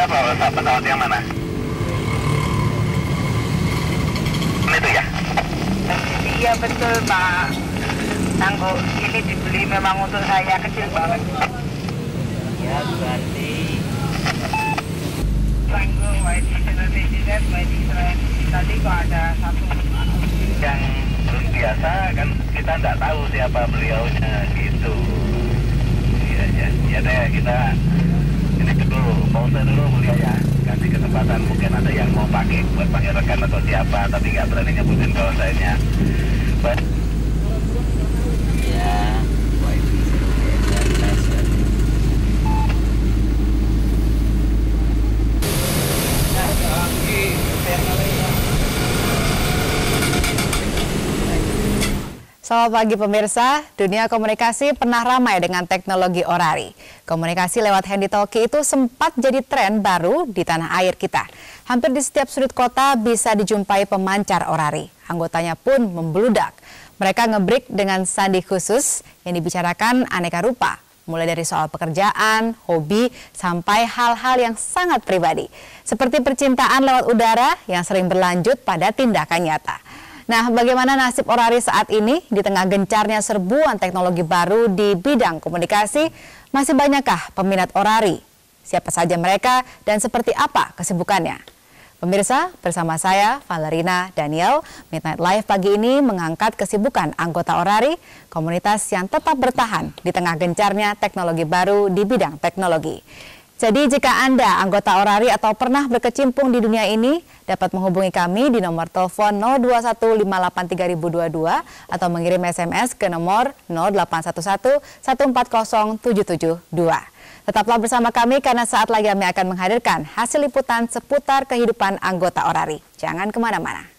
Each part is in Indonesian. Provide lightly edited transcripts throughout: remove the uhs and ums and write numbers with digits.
Anda pesawat yang mana? Itu ya? Iya betul Pak. Tangguh ini dibeli memang untuk saya, kecil banget. Ya berarti Tangguh White President, White Israel. Tadi kok ada satu Yang belum biasa kan kita nggak tahu siapa beliaunya gitu. Ya deh kita ini dulu, pause dulu beliau ya. Kasih kesempatan, mungkin ada yang mau pakai buat panggil rekan atau siapa, tapi nggak berani nyebutin kalau sayanya. ya Selamat pagi pemirsa, dunia komunikasi pernah ramai dengan teknologi orari. Komunikasi lewat handy-talkie itu sempat jadi tren baru di tanah air kita. Hampir di setiap sudut kota bisa dijumpai pemancar orari. Anggotanya pun membludak. Mereka ngebreak dengan sandi khusus yang dibicarakan aneka rupa. Mulai dari soal pekerjaan, hobi, sampai hal-hal yang sangat pribadi. Seperti percintaan lewat udara yang sering berlanjut pada tindakan nyata. Nah, bagaimana nasib orari saat ini di tengah gencarnya serbuan teknologi baru di bidang komunikasi? Masih banyakkah peminat orari? Siapa saja mereka dan seperti apa kesibukannya? Pemirsa, bersama saya Valerina Daniel, Midnight Live pagi ini mengangkat kesibukan anggota orari, komunitas yang tetap bertahan di tengah gencarnya teknologi baru di bidang teknologi. Jadi jika Anda anggota orari atau pernah berkecimpung di dunia ini, dapat menghubungi kami di nomor telepon 02158322 atau mengirim SMS ke nomor 0811140772. Tetaplah bersama kami karena saat lagi kami akan menghadirkan hasil liputan seputar kehidupan anggota orari. Jangan kemana-mana.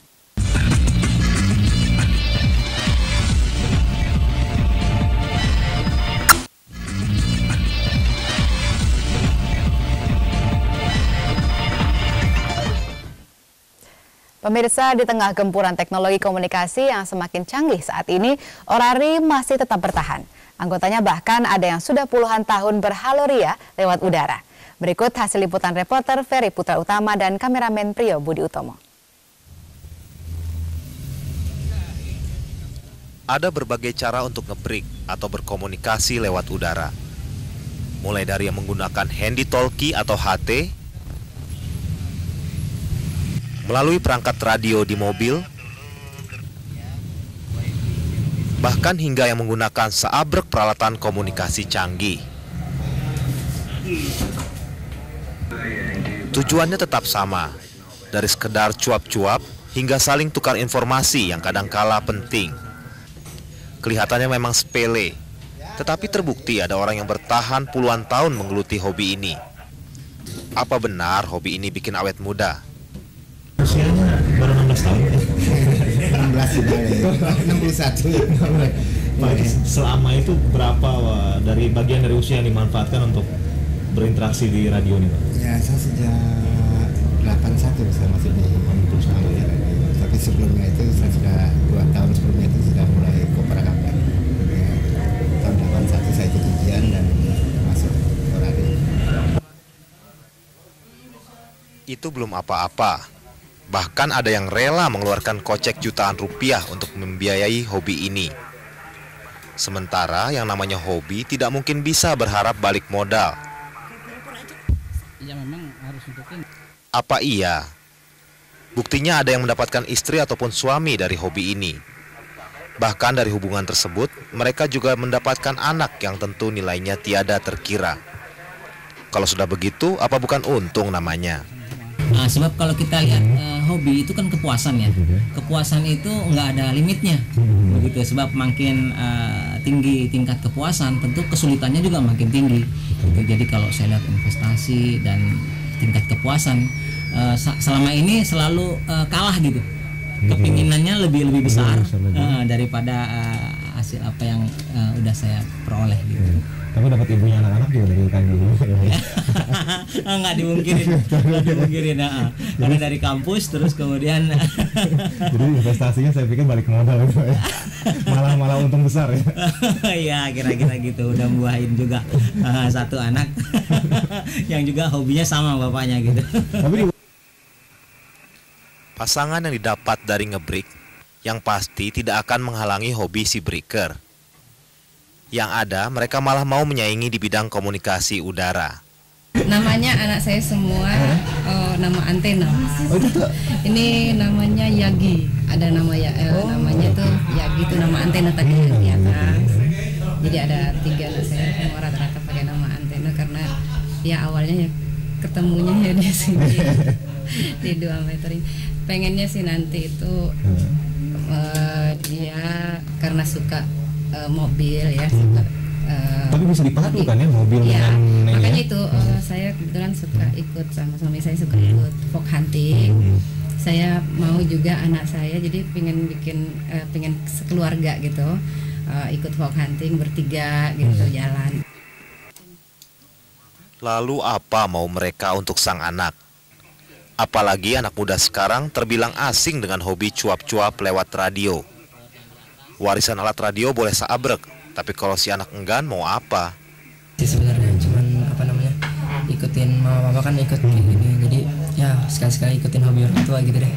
Pemirsa, di tengah gempuran teknologi komunikasi yang semakin canggih saat ini, orari masih tetap bertahan. Anggotanya bahkan ada yang sudah puluhan tahun berhaloria lewat udara. Berikut hasil liputan reporter Ferry Putra Utama dan kameramen Priyo Budi Utomo. Ada berbagai cara untuk ngebreak atau berkomunikasi lewat udara. Mulai dari yang menggunakan handy-talkie atau HT, melalui perangkat radio di mobil, bahkan hingga yang menggunakan seabrek peralatan komunikasi canggih. Tujuannya tetap sama, dari sekedar cuap-cuap hingga saling tukar informasi yang kadangkala penting. Kelihatannya memang sepele, tetapi terbukti ada orang yang bertahan puluhan tahun menggeluti hobi ini. Apa benar hobi ini bikin awet muda? Usianya baru 16 tahun. 16 sudah ya. 61. Pak, selama itu berapa dari bagian dari usia yang dimanfaatkan untuk berinteraksi di radio ini, Pak? Ya, saya sejak 81 saya masih di radio. Tapi sebelumnya itu saya sudah 2 tahun sebelumnya itu sudah mulai koperakapan. Ya, tahun 81 saya ikut ujian dan masuk radio. Itu belum apa-apa. Bahkan ada yang rela mengeluarkan kocek jutaan rupiah untuk membiayai hobi ini. Sementara yang namanya hobi tidak mungkin bisa berharap balik modal. ya memang harus untuk ini. Apa iya? Buktinya ada yang mendapatkan istri ataupun suami dari hobi ini. Bahkan dari hubungan tersebut, mereka juga mendapatkan anak yang tentu nilainya tiada terkira. Kalau sudah begitu, apa bukan untung namanya? Sebab kalau kita lihat hobi itu kan kepuasan ya. Kepuasan itu nggak ada limitnya, begitu. Sebab makin tinggi tingkat kepuasan, tentu kesulitannya juga makin tinggi. Gitu. Jadi kalau saya lihat investasi dan tingkat kepuasan selama ini selalu kalah gitu. Kepinginannya lebih besar daripada hasil apa yang udah saya peroleh gitu. Tapi dapat ibunya anak-anak juga dari UKM dulu. Nggak dimungkirin, karena dari kampus terus kemudian. Jadi investasinya saya pikir balik modal gitu ya. Malah untung besar ya. Iya, kira-kira gitu. Udah buahin juga satu anak yang juga hobinya sama bapaknya gitu. Pasangan yang didapat dari ngebreak yang pasti tidak akan menghalangi hobi si breaker. Yang ada, mereka malah mau menyaingi di bidang komunikasi udara. Namanya anak saya semua nama antena. Ini namanya Yagi. Ada nama namanya tuh Yagi, itu nama antena tadi di atas. Jadi ada 3 anak saya semua rata-rata pakai nama antena karena ya awalnya ya ketemunya ya di sini di 2 meter ini. Pengennya sih nanti itu dia karena suka mobil ya, suka tapi bisa dipadu kan ya mobil ya, dengan makanya itu saya kebetulan suka ikut sama suami saya, suka ikut fog hunting. Saya mau juga anak saya, jadi pengen sekeluarga gitu, ikut fog hunting bertiga gitu jalan. Lalu apa mau mereka untuk sang anak? Apalagi anak muda sekarang terbilang asing dengan hobi cuap-cuap lewat radio. Warisan alat radio boleh seabrek, tapi kalau si anak enggan mau apa? Sebenarnya cuman ikutin mama papa kan ikut kayak gini, jadi ya sekali-sekali ikutin hobi orang tua gitu deh.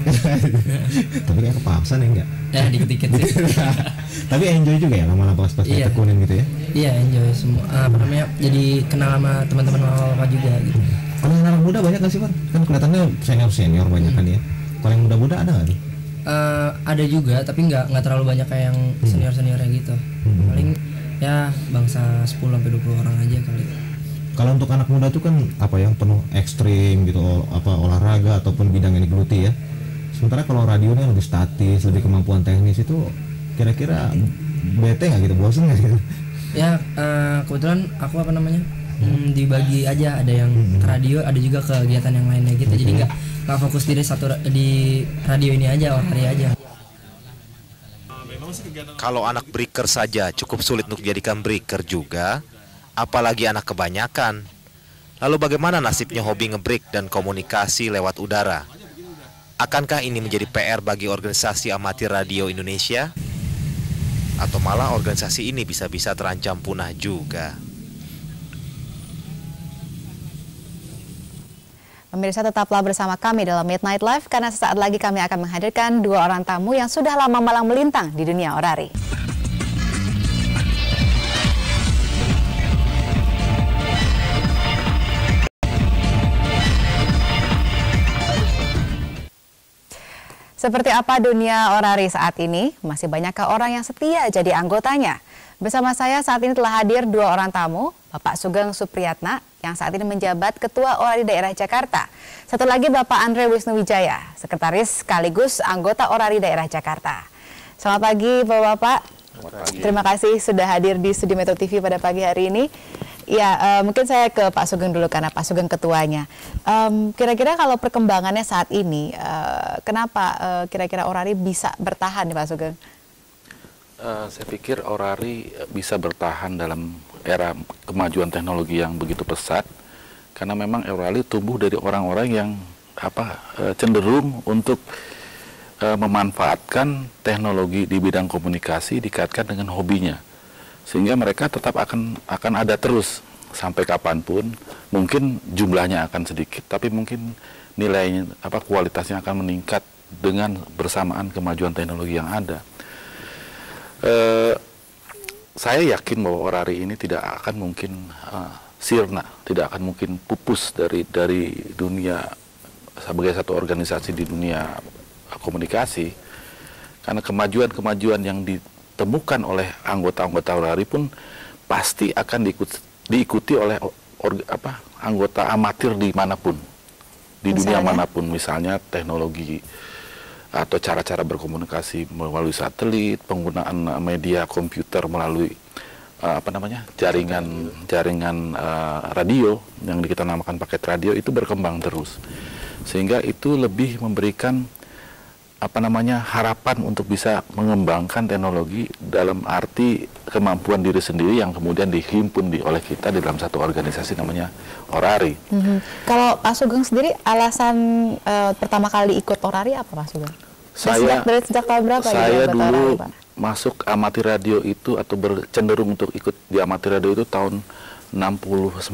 Tapi kayak kepaksa nih enggak? Ya dikit-dikit sih. Tapi enjoy juga ya lama-lama pas tekunin gitu ya? Iya enjoy semua. Jadi kenal sama teman-teman mama papa juga gitu. Kalau anak muda banyak nggak sih Pak? Kan kelihatannya senior banyak kan ya. Kalau yang muda-muda ada nggak nih? Ada juga, tapi nggak terlalu banyak kayak yang senior-seniornya gitu. Paling ya bangsa 10-20 orang aja kali. Kalau untuk anak muda tuh kan yang penuh ekstrim gitu, olahraga ataupun bidang yang digeluti ya. Sementara kalau radio ini lebih statis, lebih kemampuan teknis, itu kira-kira bete nggak gitu, bosan nggak gitu? Ya kebetulan aku dibagi aja, ada yang ke radio, ada juga kegiatan yang lainnya gitu. Jadi nggak fokus di radio ini aja, Orari aja. Kalau anak breaker saja cukup sulit untuk dijadikan breaker juga, apalagi anak kebanyakan. Lalu bagaimana nasibnya hobi ngebreak dan komunikasi lewat udara? Akankah ini menjadi PR bagi organisasi amatir radio Indonesia? Atau malah organisasi ini bisa-bisa terancam punah juga? Pemirsa, tetaplah bersama kami dalam Midnight Live karena sesaat lagi kami akan menghadirkan 2 orang tamu yang sudah lama malang melintang di dunia orari. Seperti apa dunia orari saat ini? Masih banyakkah orang yang setia jadi anggotanya? Bersama saya saat ini telah hadir 2 orang tamu, Bapak Sugeng Supriyatna yang saat ini menjabat Ketua Orari Daerah Jakarta. Satu lagi Bapak Andre Wisnuwijaya, Sekretaris sekaligus anggota Orari Daerah Jakarta. Selamat pagi Bapak-Bapak. Terima kasih sudah hadir di Studio Metro TV pada pagi hari ini. Ya, mungkin saya ke Pak Sugeng dulu karena Pak Sugeng ketuanya. Kira-kira kalau perkembangannya saat ini, kenapa kira-kira Orari bisa bertahan nih Pak Sugeng? Saya pikir Orari bisa bertahan dalam era kemajuan teknologi yang begitu pesat, karena memang Orari tumbuh dari orang-orang yang cenderung untuk memanfaatkan teknologi di bidang komunikasi dikaitkan dengan hobinya, sehingga mereka tetap akan ada terus sampai kapanpun. Mungkin jumlahnya akan sedikit, tapi mungkin nilainya kualitasnya akan meningkat dengan bersamaan kemajuan teknologi yang ada. Saya yakin bahwa Orari ini tidak akan mungkin sirna, tidak akan mungkin pupus dari dunia sebagai satu organisasi di dunia komunikasi, karena kemajuan-kemajuan yang ditemukan oleh anggota-anggota Orari pun pasti akan diikuti oleh anggota amatir dimanapun, di dunia manapun, misalnya teknologi atau cara-cara berkomunikasi melalui satelit, penggunaan media komputer melalui jaringan radio yang kita namakan paket radio itu berkembang terus, sehingga itu lebih memberikan harapan untuk bisa mengembangkan teknologi dalam arti kemampuan diri sendiri yang kemudian dihimpun oleh kita di dalam satu organisasi namanya Orari. Kalau Pak Sugeng sendiri alasan pertama kali ikut Orari apa, Pak Sugeng? Sejak tahun berapa? Saya dulu masuk amati radio itu atau bercenderung untuk ikut di amati radio itu tahun 69.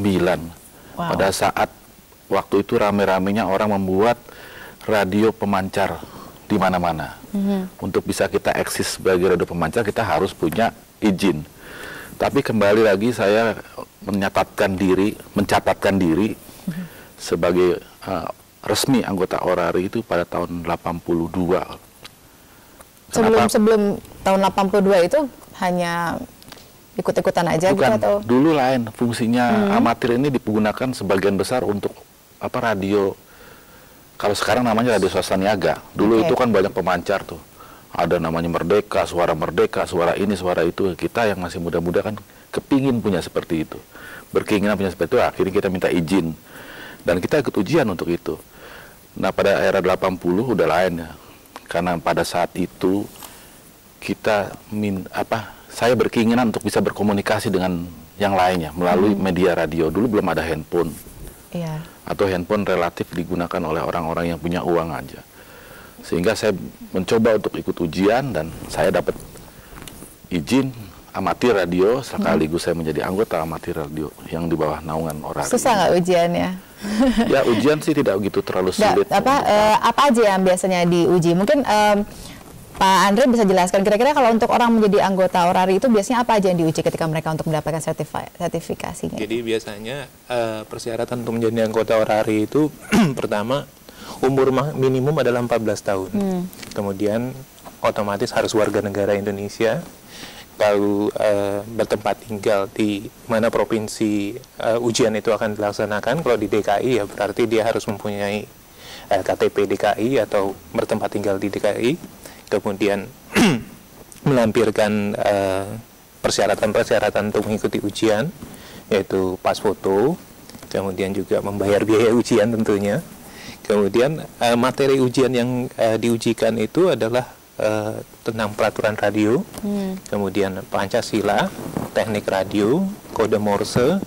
Pada saat waktu itu rame-ramenya orang membuat radio pemancar di mana-mana. Untuk bisa kita eksis sebagai radio pemancar, kita harus punya izin. Tapi kembali lagi saya mencatatkan diri sebagai resmi anggota Orari itu pada tahun 82. Sebelum tahun 82 itu hanya ikut-ikutan aja? Bukan, gitu atau? Dulu lain fungsinya. Amatir ini dipergunakan sebagian besar untuk radio. Kalau sekarang namanya radio swasta niaga. Dulu itu kan banyak pemancar tuh. Ada namanya Merdeka, suara ini, suara itu. Kita yang masih muda-muda kan kepingin punya seperti itu. Berkeinginan punya seperti itu, akhirnya kita minta izin. Dan kita ikut ujian untuk itu. Nah, pada era 80 udah lain ya. Karena pada saat itu kita saya berkeinginan untuk bisa berkomunikasi dengan yang lainnya melalui media radio. Dulu belum ada handphone. Atau handphone relatif digunakan oleh orang-orang yang punya uang aja. Sehingga saya mencoba untuk ikut ujian dan saya dapat izin amatir radio, sekaligus saya menjadi anggota amatir radio yang di bawah naungan Orari. Susah nggak ujiannya? Ya, ujian sih tidak begitu terlalu sulit. Apa aja yang biasanya diuji? Mungkin Pak Andre bisa jelaskan kira-kira kalau untuk orang menjadi anggota Orari itu biasanya apa aja yang diuji ketika mereka untuk mendapatkan sertifikasinya? Jadi biasanya persyaratan untuk menjadi anggota Orari itu pertama umur minimum adalah 14 tahun. Kemudian otomatis harus warga negara Indonesia. Lalu bertempat tinggal di mana provinsi ujian itu akan dilaksanakan. Kalau di DKI ya berarti dia harus mempunyai KTP DKI atau bertempat tinggal di DKI. Kemudian melampirkan persyaratan-persyaratan untuk mengikuti ujian, yaitu pas foto, kemudian juga membayar biaya ujian tentunya. Kemudian materi ujian yang diujikan itu adalah tentang peraturan radio, kemudian Pancasila, teknik radio, kode Morse,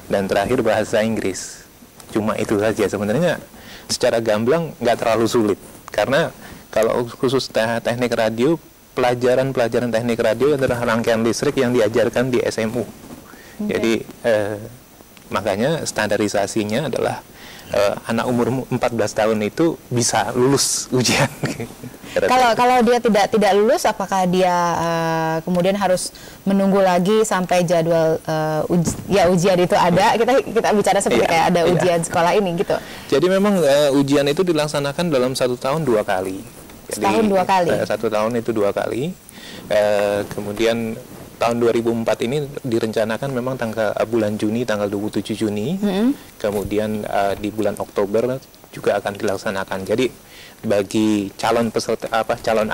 dan terakhir bahasa Inggris. Cuma itu saja sebenarnya. Secara gamblang nggak terlalu sulit, karena kalau khusus teknik radio, pelajaran teknik radio adalah rangkaian listrik yang diajarkan di SMU. Jadi makanya standarisasinya adalah anak umur 14 tahun itu bisa lulus ujian. Kalau dia tidak lulus, apakah dia kemudian harus menunggu lagi sampai jadwal ujian itu ada? Kita bicara seperti kayak ada ujian sekolah ini gitu. Jadi memang ujian itu dilaksanakan dalam 1 tahun 2 kali. Jadi, setahun 2 kali. 1 tahun itu 2 kali. Kemudian tahun 2004 ini direncanakan memang bulan Juni, tanggal 27 Juni. Kemudian di bulan Oktober juga akan dilaksanakan. Jadi bagi calon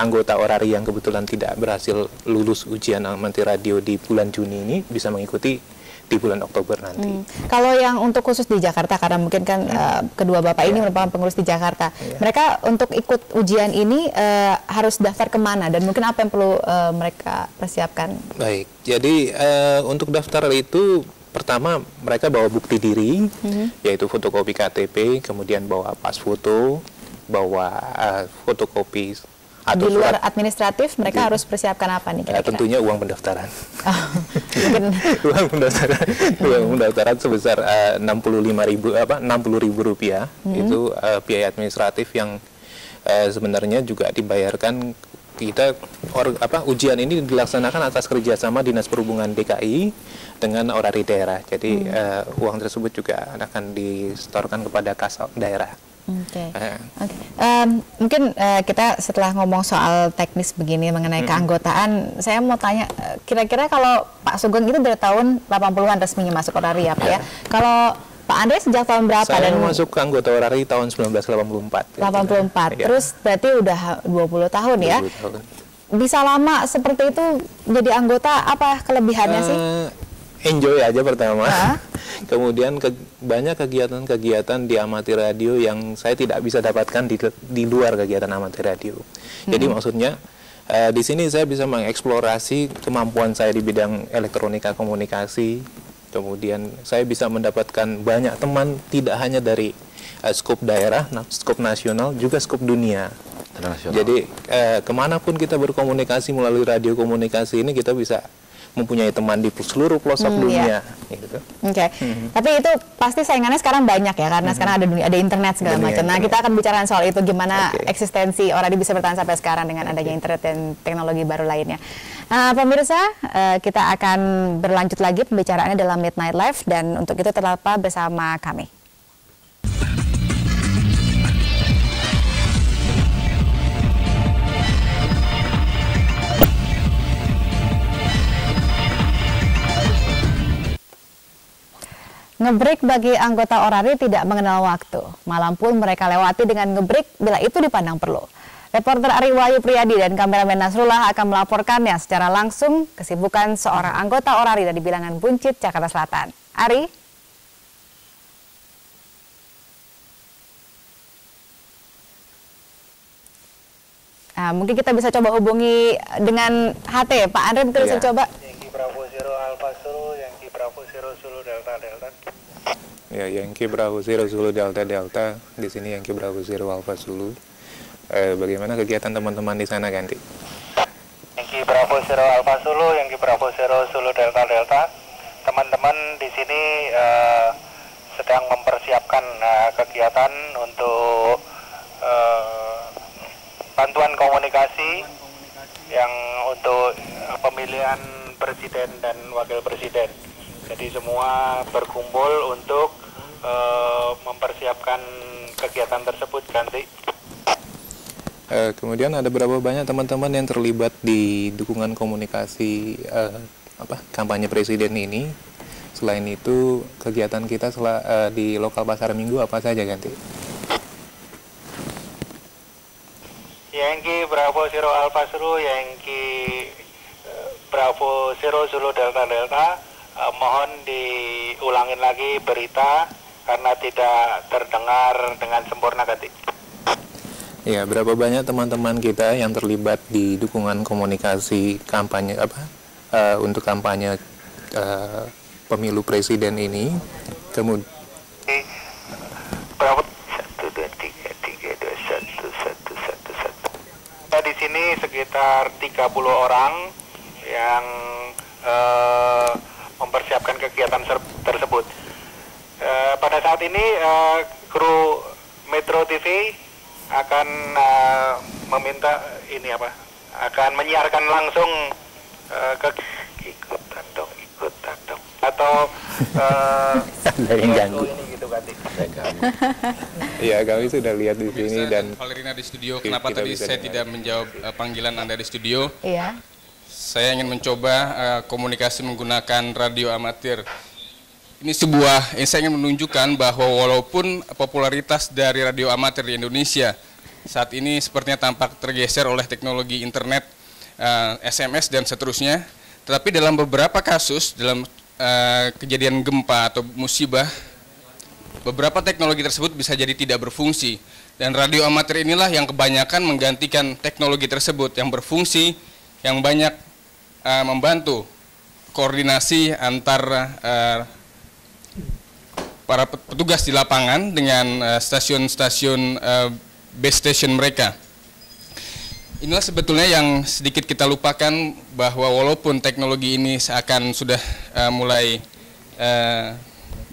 anggota Orari yang kebetulan tidak berhasil lulus ujian amati radio di bulan Juni ini bisa mengikuti di bulan Oktober nanti. Kalau yang untuk khusus di Jakarta, karena mungkin kan kedua Bapak ini merupakan pengurus di Jakarta, mereka untuk ikut ujian ini harus daftar kemana dan mungkin apa yang perlu mereka persiapkan? Baik, jadi untuk daftar itu pertama mereka bawa bukti diri, yaitu fotokopi KTP, kemudian bawa pas foto, bawa fotokopi. Di luar administratif mereka harus persiapkan apa nih kira-kira? Tentunya uang pendaftaran. uang pendaftaran sebesar 60.000 rupiah. Itu biaya administratif yang sebenarnya juga dibayarkan. Ujian ini dilaksanakan atas kerjasama Dinas Perhubungan DKI dengan Orari daerah. Jadi uang tersebut juga akan disetorkan kepada kas daerah. Mungkin kita setelah ngomong soal teknis begini mengenai keanggotaan, saya mau tanya, kira-kira kalau Pak Sugeng itu dari tahun 80-an resminya masuk Orari ya Pak ya? Kalau Pak Andre sejak tahun berapa? Saya masuk ke anggota Orari tahun 1984. 84, terus berarti udah 20 tahun ya? 20 tahun. Bisa lama seperti itu jadi anggota, apa kelebihannya sih? Enjoy aja pertama. Kemudian banyak kegiatan-kegiatan di amatir radio yang saya tidak bisa dapatkan di luar kegiatan amatir radio. Jadi maksudnya di sini saya bisa mengeksplorasi kemampuan saya di bidang elektronika komunikasi. Kemudian saya bisa mendapatkan banyak teman tidak hanya dari skop daerah, skop nasional, juga skop dunia. Jadi kemanapun kita berkomunikasi melalui radio komunikasi ini, kita bisa mempunyai teman di seluruh pelosok dunia. Gitu. Oke. Tapi itu pasti saingannya sekarang banyak ya, karena sekarang ada internet segala macam. Nah, kita akan bicara soal itu, gimana eksistensi Orari bisa bertahan sampai sekarang dengan adanya internet dan teknologi baru lainnya. Pemirsa, kita akan berlanjut lagi pembicaraannya dalam Midnight Live, dan untuk itu tetaplah bersama kami. Ngebreak bagi anggota Orari tidak mengenal waktu. Malam pun mereka lewati dengan ngebreak bila itu dipandang perlu. Reporter Ari Wahyu Priyadi dan kameramen Nasrullah akan melaporkannya secara langsung kesibukan seorang anggota Orari dari Bilangan Buncit, Jakarta Selatan. Ari? Mungkin kita bisa coba hubungi dengan HT. Pak Andre, mungkin bisa coba. Yankee Bravo Zero Alpha Zulu, Yankee Bravo Zero Zulu Delta Delta. Ya, Yankee Bravo Zero Zulu Delta Delta. Di sini Yankee Bravo Zero Alpha Zulu. Bagaimana kegiatan teman-teman di sana, Ganti? Yankee Bravo Zero Alpha Zulu, Yankee Bravo Zero Zulu Delta Delta. Teman-teman di sini sedang mempersiapkan kegiatan untuk bantuan komunikasi yang untuk pemilihan presiden dan wakil presiden. Jadi semua berkumpul untuk mempersiapkan kegiatan tersebut, Ganti. Kemudian ada berapa banyak teman-teman yang terlibat di dukungan komunikasi kampanye presiden ini? Selain itu, kegiatan kita di lokal pasar Minggu apa saja, Ganti? Yankee Bravo Zero Alpha Zulu, Yankee Bravo Zero Zulu Delta Delta. Mohon diulangin lagi berita karena tidak terdengar dengan sempurna, Ganti. Ya, berapa banyak teman-teman kita yang terlibat di dukungan komunikasi kampanye untuk kampanye pemilu presiden ini? Kemudian berapa? 1, 2, 3, 3, 2, 1, 1, 1, 1. Di sini sekitar 30 orang yang mempersiapkan kegiatan tersebut. Pada saat ini kru Metro TV akan meminta akan menyiarkan langsung ikutan dong atau ini gitu, Ganti. Iya, kami sudah lihat di sini dan Valerina di studio. Kenapa tadi saya tidak menjawab panggilan Anda di studio? Iya. Saya ingin mencoba komunikasi menggunakan radio amatir. Ini saya ingin menunjukkan bahwa walaupun popularitas dari radio amatir di Indonesia saat ini sepertinya tampak tergeser oleh teknologi internet, SMS dan seterusnya, tetapi dalam beberapa kasus, dalam kejadian gempa atau musibah, beberapa teknologi tersebut bisa jadi tidak berfungsi. Dan radio amatir inilah yang kebanyakan menggantikan teknologi tersebut yang berfungsi, yang banyak membantu koordinasi antar para petugas di lapangan dengan stasiun-stasiun base station mereka. Inilah sebetulnya yang sedikit kita lupakan, bahwa walaupun teknologi ini seakan sudah mulai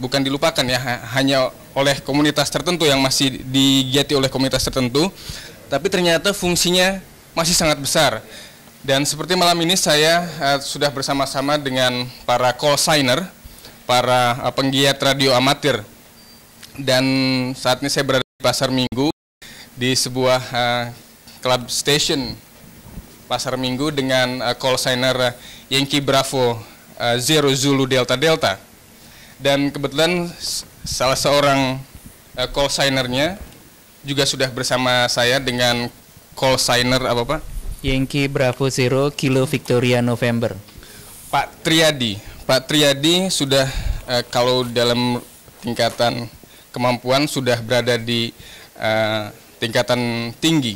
bukan dilupakan ya, hanya oleh komunitas tertentu yang masih digiati oleh komunitas tertentu, tapi ternyata fungsinya masih sangat besar. Dan seperti malam ini saya sudah bersama-sama dengan para call signer, para penggiat radio amatir, dan saat ini saya berada di Pasar Minggu di sebuah club station Pasar Minggu dengan call signer Yankee Bravo Zero Zulu Delta Delta, dan kebetulan salah seorang call signernya juga sudah bersama saya dengan call signer apa Pak? Yankee Bravo Zero Kilo Victoria November. Pak Triadi sudah kalau dalam tingkatan kemampuan sudah berada di tingkatan tinggi.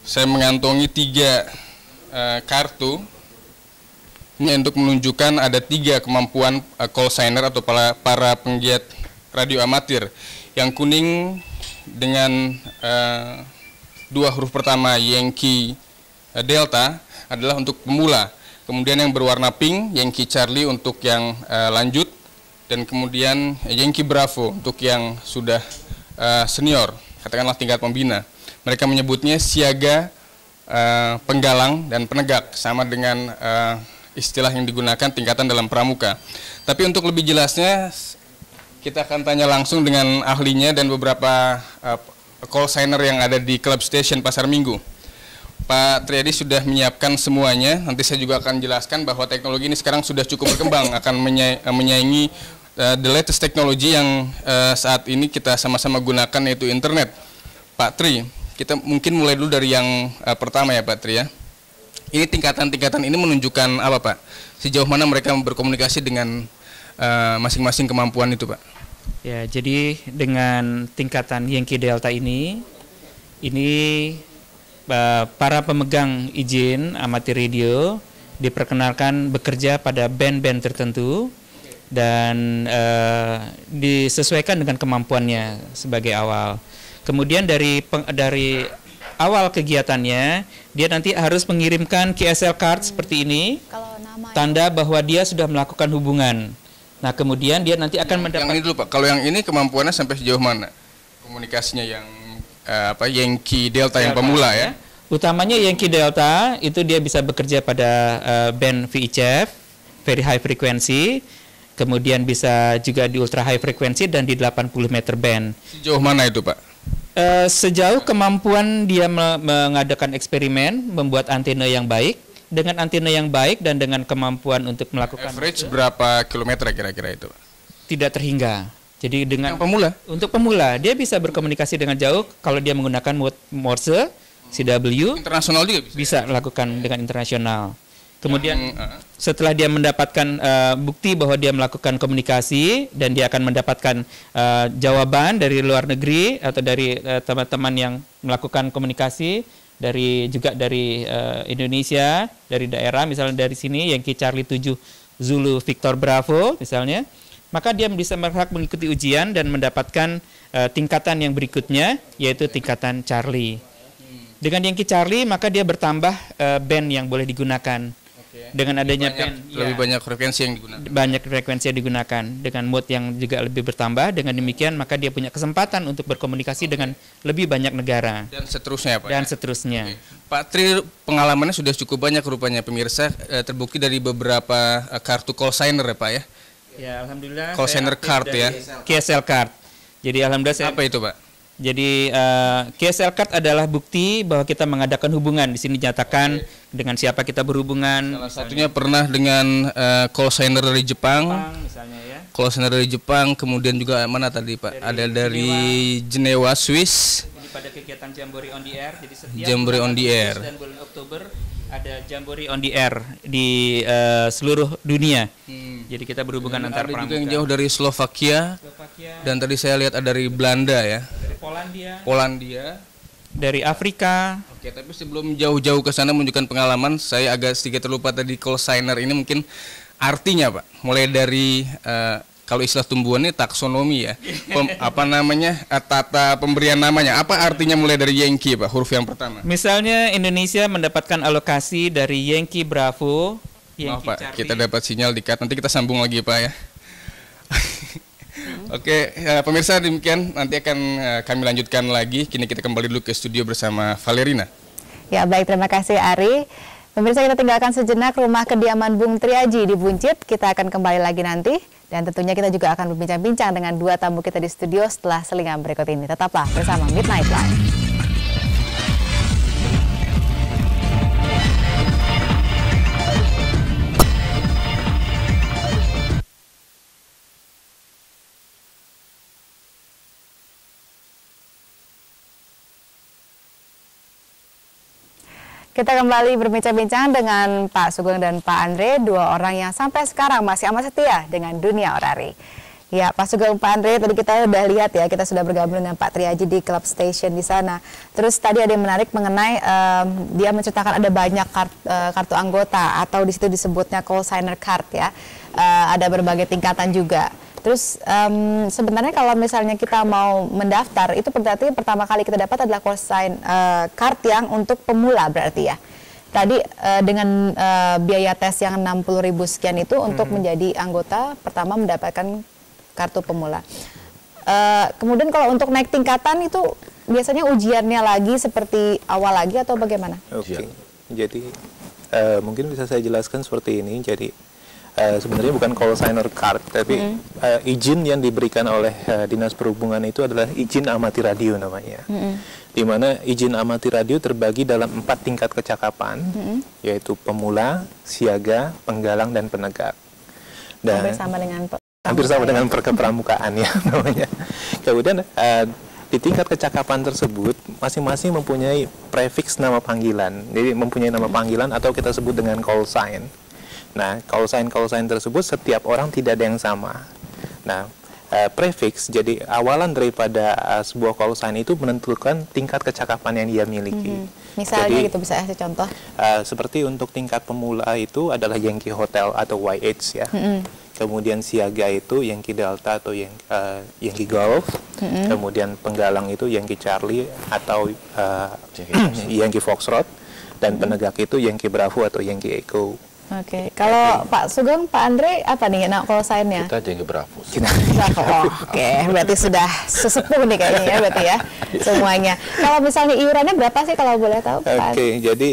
Saya mengantongi 3 kartu ini untuk menunjukkan ada 3 kemampuan call signer atau para penggiat radio amatir. Yang kuning dengan 2 huruf pertama Yankee Delta adalah untuk pemula. Kemudian yang berwarna pink Yankee Charlie untuk yang lanjut, dan kemudian Yankee Bravo untuk yang sudah senior, katakanlah tingkat pembina. Mereka menyebutnya siaga, penggalang, dan penegak, sama dengan istilah yang digunakan tingkatan dalam pramuka. Tapi untuk lebih jelasnya kita akan tanya langsung dengan ahlinya dan beberapa call signer yang ada di Club Station Pasar Minggu. Pak Triadi sudah menyiapkan semuanya. Nanti saya juga akan jelaskan bahwa teknologi ini sekarang sudah cukup berkembang, akan menyaingi the latest teknologi yang saat ini kita sama-sama gunakan, yaitu internet. Pak Tri, kita mungkin mulai dulu dari yang pertama ya Pak Tri ya. Ini tingkatan-tingkatan ini menunjukkan apa Pak? Sejauh mana mereka berkomunikasi dengan masing-masing kemampuan itu Pak? Ya, jadi dengan tingkatan Yankee Delta ini para pemegang izin amatir radio diperkenalkan bekerja pada band-band tertentu dan disesuaikan dengan kemampuannya sebagai awal. Kemudian dari awal kegiatannya dia nanti harus mengirimkan QSL card seperti ini, tanda bahwa dia sudah melakukan hubungan. Nah kemudian dia nanti akan mendapat. Yang ini dulu Pak, kalau yang ini kemampuannya sampai sejauh mana komunikasinya yang Yankee Delta yang pemula ya? Utamanya Yankee Delta itu dia bisa bekerja pada band VHF, very high frequency, kemudian bisa juga di ultra high frequency dan di 80 meter band. Sejauh mana itu Pak? Sejauh kemampuan dia mengadakan eksperimen, membuat antena yang baik, dengan antena yang baik dan dengan kemampuan untuk melakukan average berapa kilometer kira-kira itu Pak? Tidak terhingga. Jadi dengan yang pemula? Untuk pemula dia bisa berkomunikasi dengan jauh kalau dia menggunakan Morse, CW. Internasional juga bisa melakukan dengan internasional. Kemudian setelah dia mendapatkan bukti bahwa dia melakukan komunikasi dan dia akan mendapatkan jawaban dari luar negeri atau dari teman-teman yang melakukan komunikasi juga dari Indonesia, dari daerah, misalnya dari sini Yankee Charlie 7 Zulu Victor Bravo misalnya, maka dia bisa berhak mengikuti ujian dan mendapatkan tingkatan yang berikutnya, yaitu tingkatan Charlie. Dengan Yankee Charlie maka dia bertambah band yang boleh digunakan. Dengan adanya band lebih banyak frekuensi yang digunakan. Banyak frekuensi yang digunakan dengan mode yang juga lebih bertambah. Dengan demikian maka dia punya kesempatan untuk berkomunikasi dengan lebih banyak negara. Dan seterusnya Pak. Dan seterusnya. Pak Tri, pengalamannya sudah cukup banyak rupanya pemirsa, terbukti dari beberapa kartu call signer ya Pak ya. Ya alhamdulillah. Call signer card ya. QSL card. Jadi alhamdulillah. Apa itu Pak? Jadi QSL card adalah bukti bahwa kita mengadakan hubungan. Di sini dinyatakan dengan siapa kita berhubungan. Salah satunya pernah dengan call signer dari Jepang. Misalnya ya. Call signer dari Jepang, kemudian juga mana tadi Pak? Ada dari Jenewa, Swiss. Jadi pada kegiatan Jamboree on the Air. Jadi setiap Jamboree on the Air. Dan bulan Oktober ada Jamboree on the Air di seluruh dunia. Jadi kita berhubungan antar pramuka. Ada juga yang jauh dari Slovakia. Dan tadi saya lihat ada dari Belanda ya. Dari Polandia. Dari Afrika. Oke, tapi sebelum jauh-jauh ke sana menunjukkan pengalaman, saya agak sedikit terlupa tadi call signer ini mungkin artinya Pak. Mulai dari kalau istilah tumbuhan ini taksonomi ya. Tata pemberian namanya. Apa artinya mulai dari Yankee Pak, huruf yang pertama? Misalnya Indonesia mendapatkan alokasi dari Yankee Bravo. Maaf Pak, kita dapat sinyal di cut. Nanti kita sambung lagi Pak ya. Oke, pemirsa demikian, nanti akan kami lanjutkan lagi. Kini kita kembali dulu ke studio bersama Valerina. Ya baik, terima kasih Ari. Pemirsa, kita tinggalkan sejenak rumah kediaman Bung Triaji di Buncit. Kita akan kembali lagi nanti. Dan tentunya kita juga akan berbincang-bincang dengan dua tamu kita di studio setelah selingan berikut ini. Tetaplah bersama Midnight Live. Kita kembali berbincang-bincang dengan Pak Sugeng dan Pak Andre, dua orang yang sampai sekarang masih amat setia dengan dunia orari. Ya, Pak Sugeng, Pak Andre, tadi kita sudah lihat ya, kita sudah bergabung dengan Pak Triaji di Club Station di sana. Terus tadi ada yang menarik mengenai dia menceritakan ada banyak kartu anggota atau di situ disebutnya call signer card ya. Ada berbagai tingkatan juga. Terus sebenarnya kalau misalnya kita mau mendaftar, itu berarti pertama kali kita dapat adalah call sign card yang untuk pemula berarti ya. Tadi dengan biaya tes yang 60.000 sekian itu untuk menjadi anggota pertama mendapatkan kartu pemula. Kemudian kalau untuk naik tingkatan itu biasanya ujiannya lagi seperti awal lagi atau bagaimana? Oke. Jadi mungkin bisa saya jelaskan seperti ini. Jadi sebenarnya bukan call signer card, tapi izin yang diberikan oleh Dinas Perhubungan itu adalah izin amati radio namanya. Di mana izin amati radio terbagi dalam 4 tingkat kecakapan, yaitu pemula, siaga, penggalang, dan penegak. Dan hampir sama dengan pramukaan ya namanya. Kemudian di tingkat kecakapan tersebut masing-masing mempunyai prefix nama panggilan. Jadi mempunyai nama panggilan atau kita sebut dengan call sign. Nah, call sign tersebut setiap orang tidak ada yang sama. Nah, prefix jadi awalan daripada sebuah call sign itu menentukan tingkat kecakapan yang dia miliki. Misalnya jadi, gitu bisa kasih contoh. Seperti untuk tingkat pemula itu adalah Yankee Hotel atau YH ya. Kemudian siaga itu Yankee Delta atau Yankee Golf. Kemudian penggalang itu Yankee Charlie atau Yankee Foxtrot. Dan penegak itu Yankee Bravo atau Yankee Echo. Oke, kalau Pak Sugeng, Pak Andre apa nih call sign-nya? Kita Yankee Bravo. Oke, berarti sudah sesepuh nih kayaknya ya berarti ya semuanya. Kalau misalnya iurannya berapa sih kalau boleh tahu? Oke, jadi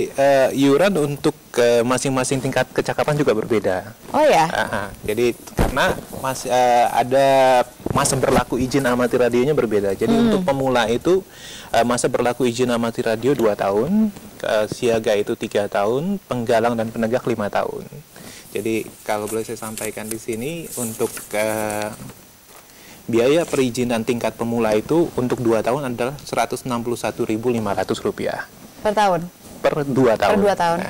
iuran untuk masing-masing tingkat kecakapan juga berbeda. Oh ya? Jadi karena ada masa berlaku izin amati radionya berbeda. Jadi untuk pemula itu masa berlaku izin amati radio 2 tahun, siaga itu 3 tahun, penggalang dan penegak 5 tahun. Jadi kalau boleh saya sampaikan di sini untuk biaya perizinan tingkat pemula itu untuk 2 tahun adalah Rp161.500 per tahun. Per 2 tahun. Per 2 tahun.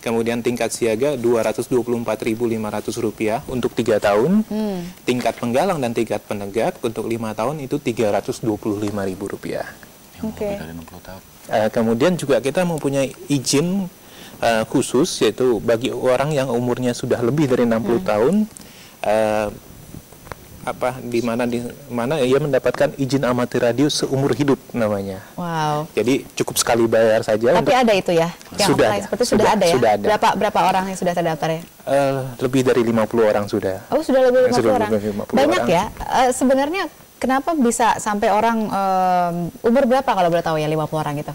Kemudian tingkat siaga Rp224.500 untuk 3 tahun. Tingkat penggalang dan tingkat penegak untuk 5 tahun itu Rp325.000. Oke. Kemudian juga kita mempunyai izin khusus yaitu bagi orang yang umurnya sudah lebih dari 60 tahun di mana ia mendapatkan izin amati radio seumur hidup namanya. Wow. Jadi cukup sekali bayar saja. Tapi ada itu ya? Yang sudah ada. Seperti sudah ada ya? Sudah ada. Berapa orang yang sudah terdaftar ya? Lebih dari 50 orang sudah. Oh, sudah lebih dari 50 orang. Banyak orang. Ya? Sebenarnya kenapa bisa sampai orang umur berapa kalau boleh tahu ya 50 orang itu?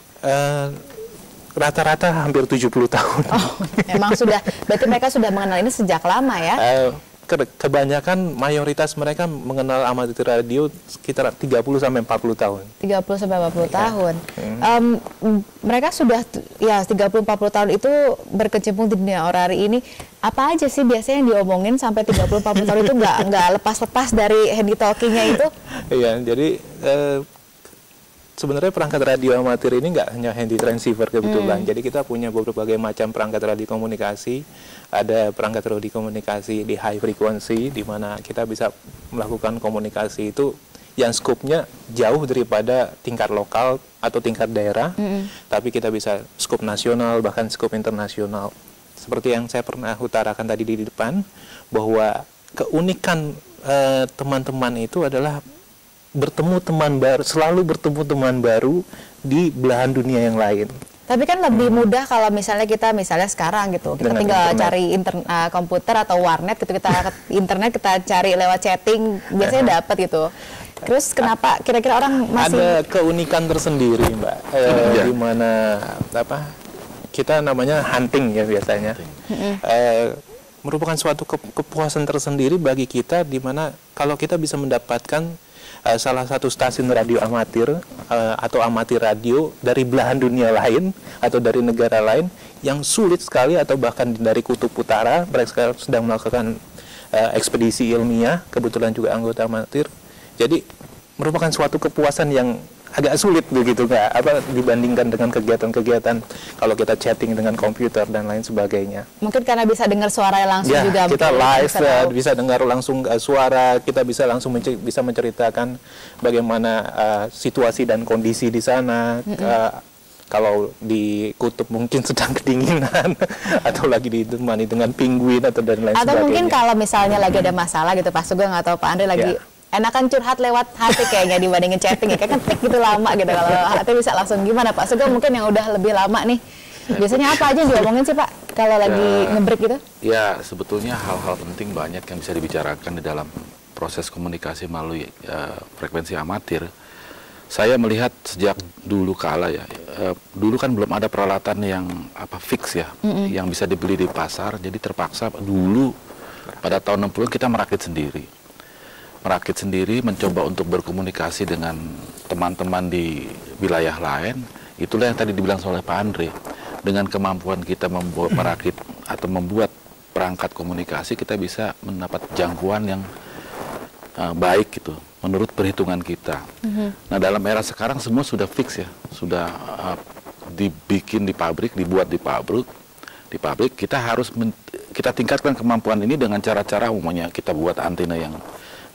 Rata-rata hampir 70 tahun. Oh, memang sudah. Berarti mereka sudah mengenal ini sejak lama ya? Kebanyakan mayoritas mereka mengenal amati radio sekitar 30-40 tahun. 30-40 tahun. Mereka sudah ya 30-40 tahun itu berkecimpung di dunia orari ini. Apa aja sih biasanya yang diomongin sampai 30-40 tahun itu nggak lepas-lepas dari handy talking-nya itu? Iya, jadi sebenarnya perangkat radio amatir ini nggak hanya handy transceiver kebetulan. Jadi kita punya berbagai macam perangkat radio komunikasi. Ada perangkat radio komunikasi di high frequency, di mana kita bisa melakukan komunikasi itu yang skopnya jauh daripada tingkat lokal atau tingkat daerah. Tapi kita bisa skop nasional, bahkan skop internasional. Seperti yang saya pernah utarakan tadi di depan, bahwa keunikan teman-teman itu adalah bertemu teman baru, selalu bertemu teman baru di belahan dunia yang lain. Tapi kan lebih mudah kalau misalnya kita sekarang gitu, kita tinggal cari komputer atau warnet gitu, kita internet kita cari lewat chatting, biasanya dapat gitu. Terus kenapa kira-kira orang masih ada keunikan tersendiri, Mbak, di mana kita namanya hunting ya biasanya. Merupakan suatu kepuasan tersendiri bagi kita, di mana kalau kita bisa mendapatkan salah satu stasiun radio amatir atau amatir radio dari belahan dunia lain atau dari negara lain yang sulit sekali atau bahkan dari kutub utara, mereka sedang melakukan ekspedisi ilmiah, kebetulan juga anggota amatir. Jadi merupakan suatu kepuasan yang agak sulit begitu nggak dibandingkan dengan kegiatan-kegiatan kalau kita chatting dengan komputer dan lain sebagainya. Mungkin karena bisa dengar suara langsung ya, juga. Kita live bisa dengar langsung suara, kita bisa langsung bisa menceritakan bagaimana situasi dan kondisi di sana. Kalau di kutub mungkin sedang kedinginan atau lagi ditemani dengan penguin atau dan lain sebagainya. Atau mungkin kalau misalnya lagi ada masalah gitu, Pak Sugeng atau Pak Andre lagi enakan curhat lewat hati kayaknya dibandingin chatting ya, kayak ketik gitu lama gitu. Kalau hati bisa langsung gimana Pak Sugeng mungkin yang udah lebih lama nih. Biasanya apa aja yang diomongin sih Pak kalau lagi nge-break gitu? Ya sebetulnya hal-hal penting banyak yang bisa dibicarakan di dalam proses komunikasi melalui frekuensi amatir. Saya melihat sejak dulu kala ya, dulu kan belum ada peralatan yang fix ya, yang bisa dibeli di pasar. Jadi terpaksa dulu pada tahun 60 kita merakit sendiri, mencoba untuk berkomunikasi dengan teman-teman di wilayah lain. Itulah yang tadi dibilang oleh Pak Andre. Dengan kemampuan kita merakit atau membuat perangkat komunikasi, kita bisa mendapat jangkauan yang baik gitu, menurut perhitungan kita. Nah dalam era sekarang semua sudah fix ya, sudah dibikin di pabrik, dibuat di pabrik. Kita harus kita tingkatkan kemampuan ini dengan cara-cara umumnya kita buat antena yang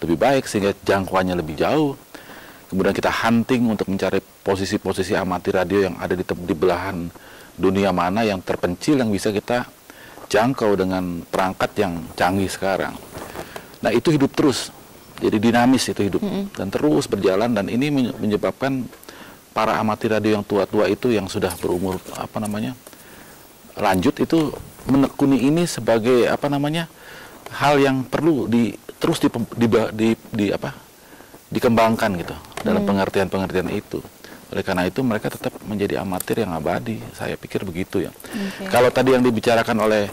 lebih baik sehingga jangkauannya lebih jauh. Kemudian kita hunting untuk mencari posisi-posisi amatir radio yang ada di belahan dunia mana yang terpencil yang bisa kita jangkau dengan perangkat yang canggih sekarang. Nah itu hidup terus. Jadi dinamis itu hidup dan terus berjalan, dan ini menyebabkan para amatir radio yang tua-tua itu yang sudah berumur lanjut itu menekuni ini sebagai hal yang perlu terus dikembangkan gitu dalam pengertian itu. Oleh karena itu mereka tetap menjadi amatir yang abadi. Saya pikir begitu ya. Kalau tadi yang dibicarakan oleh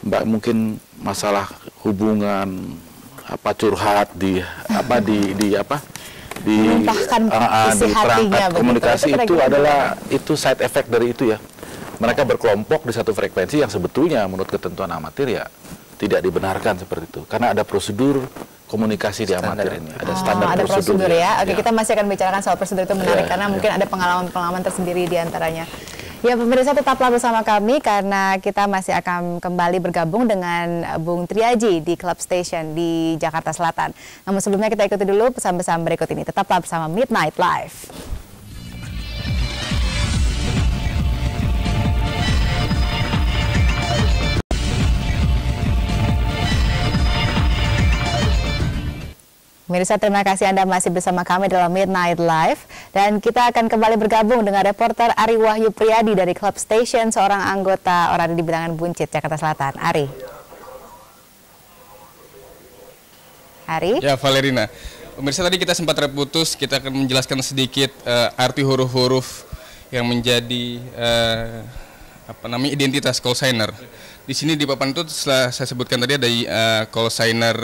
Mbak mungkin masalah hubungan curhat di perangkat komunikasi itu side effect dari itu ya. Mereka berkelompok di satu frekuensi yang sebetulnya menurut ketentuan amatir ya tidak dibenarkan seperti itu, karena ada prosedur komunikasi di amatir ini, ada standar ada prosedur ya. Oke, ya. Kita masih akan bicarakan soal prosedur, itu menarik karena mungkin ada pengalaman-pengalaman tersendiri di antaranya. Ya pemirsa, tetaplah bersama kami karena kita masih akan kembali bergabung dengan Bung Triaji di Club Station di Jakarta Selatan. Namun sebelumnya kita ikuti dulu pesan-pesan berikut ini. Tetaplah bersama Midnight Live. Pemirsa, terima kasih Anda masih bersama kami dalam Midnight Live. Dan kita akan kembali bergabung dengan reporter Ari Wahyu Priyadi dari Club Station, seorang anggota Orari di Bilangan Buncit, Jakarta Selatan. Ari. Ya, Valerina. Pemirsa, tadi kita sempat terputus, kita akan menjelaskan sedikit arti huruf-huruf yang menjadi identitas call signer. Di sini di papan itu setelah saya sebutkan tadi ada call signer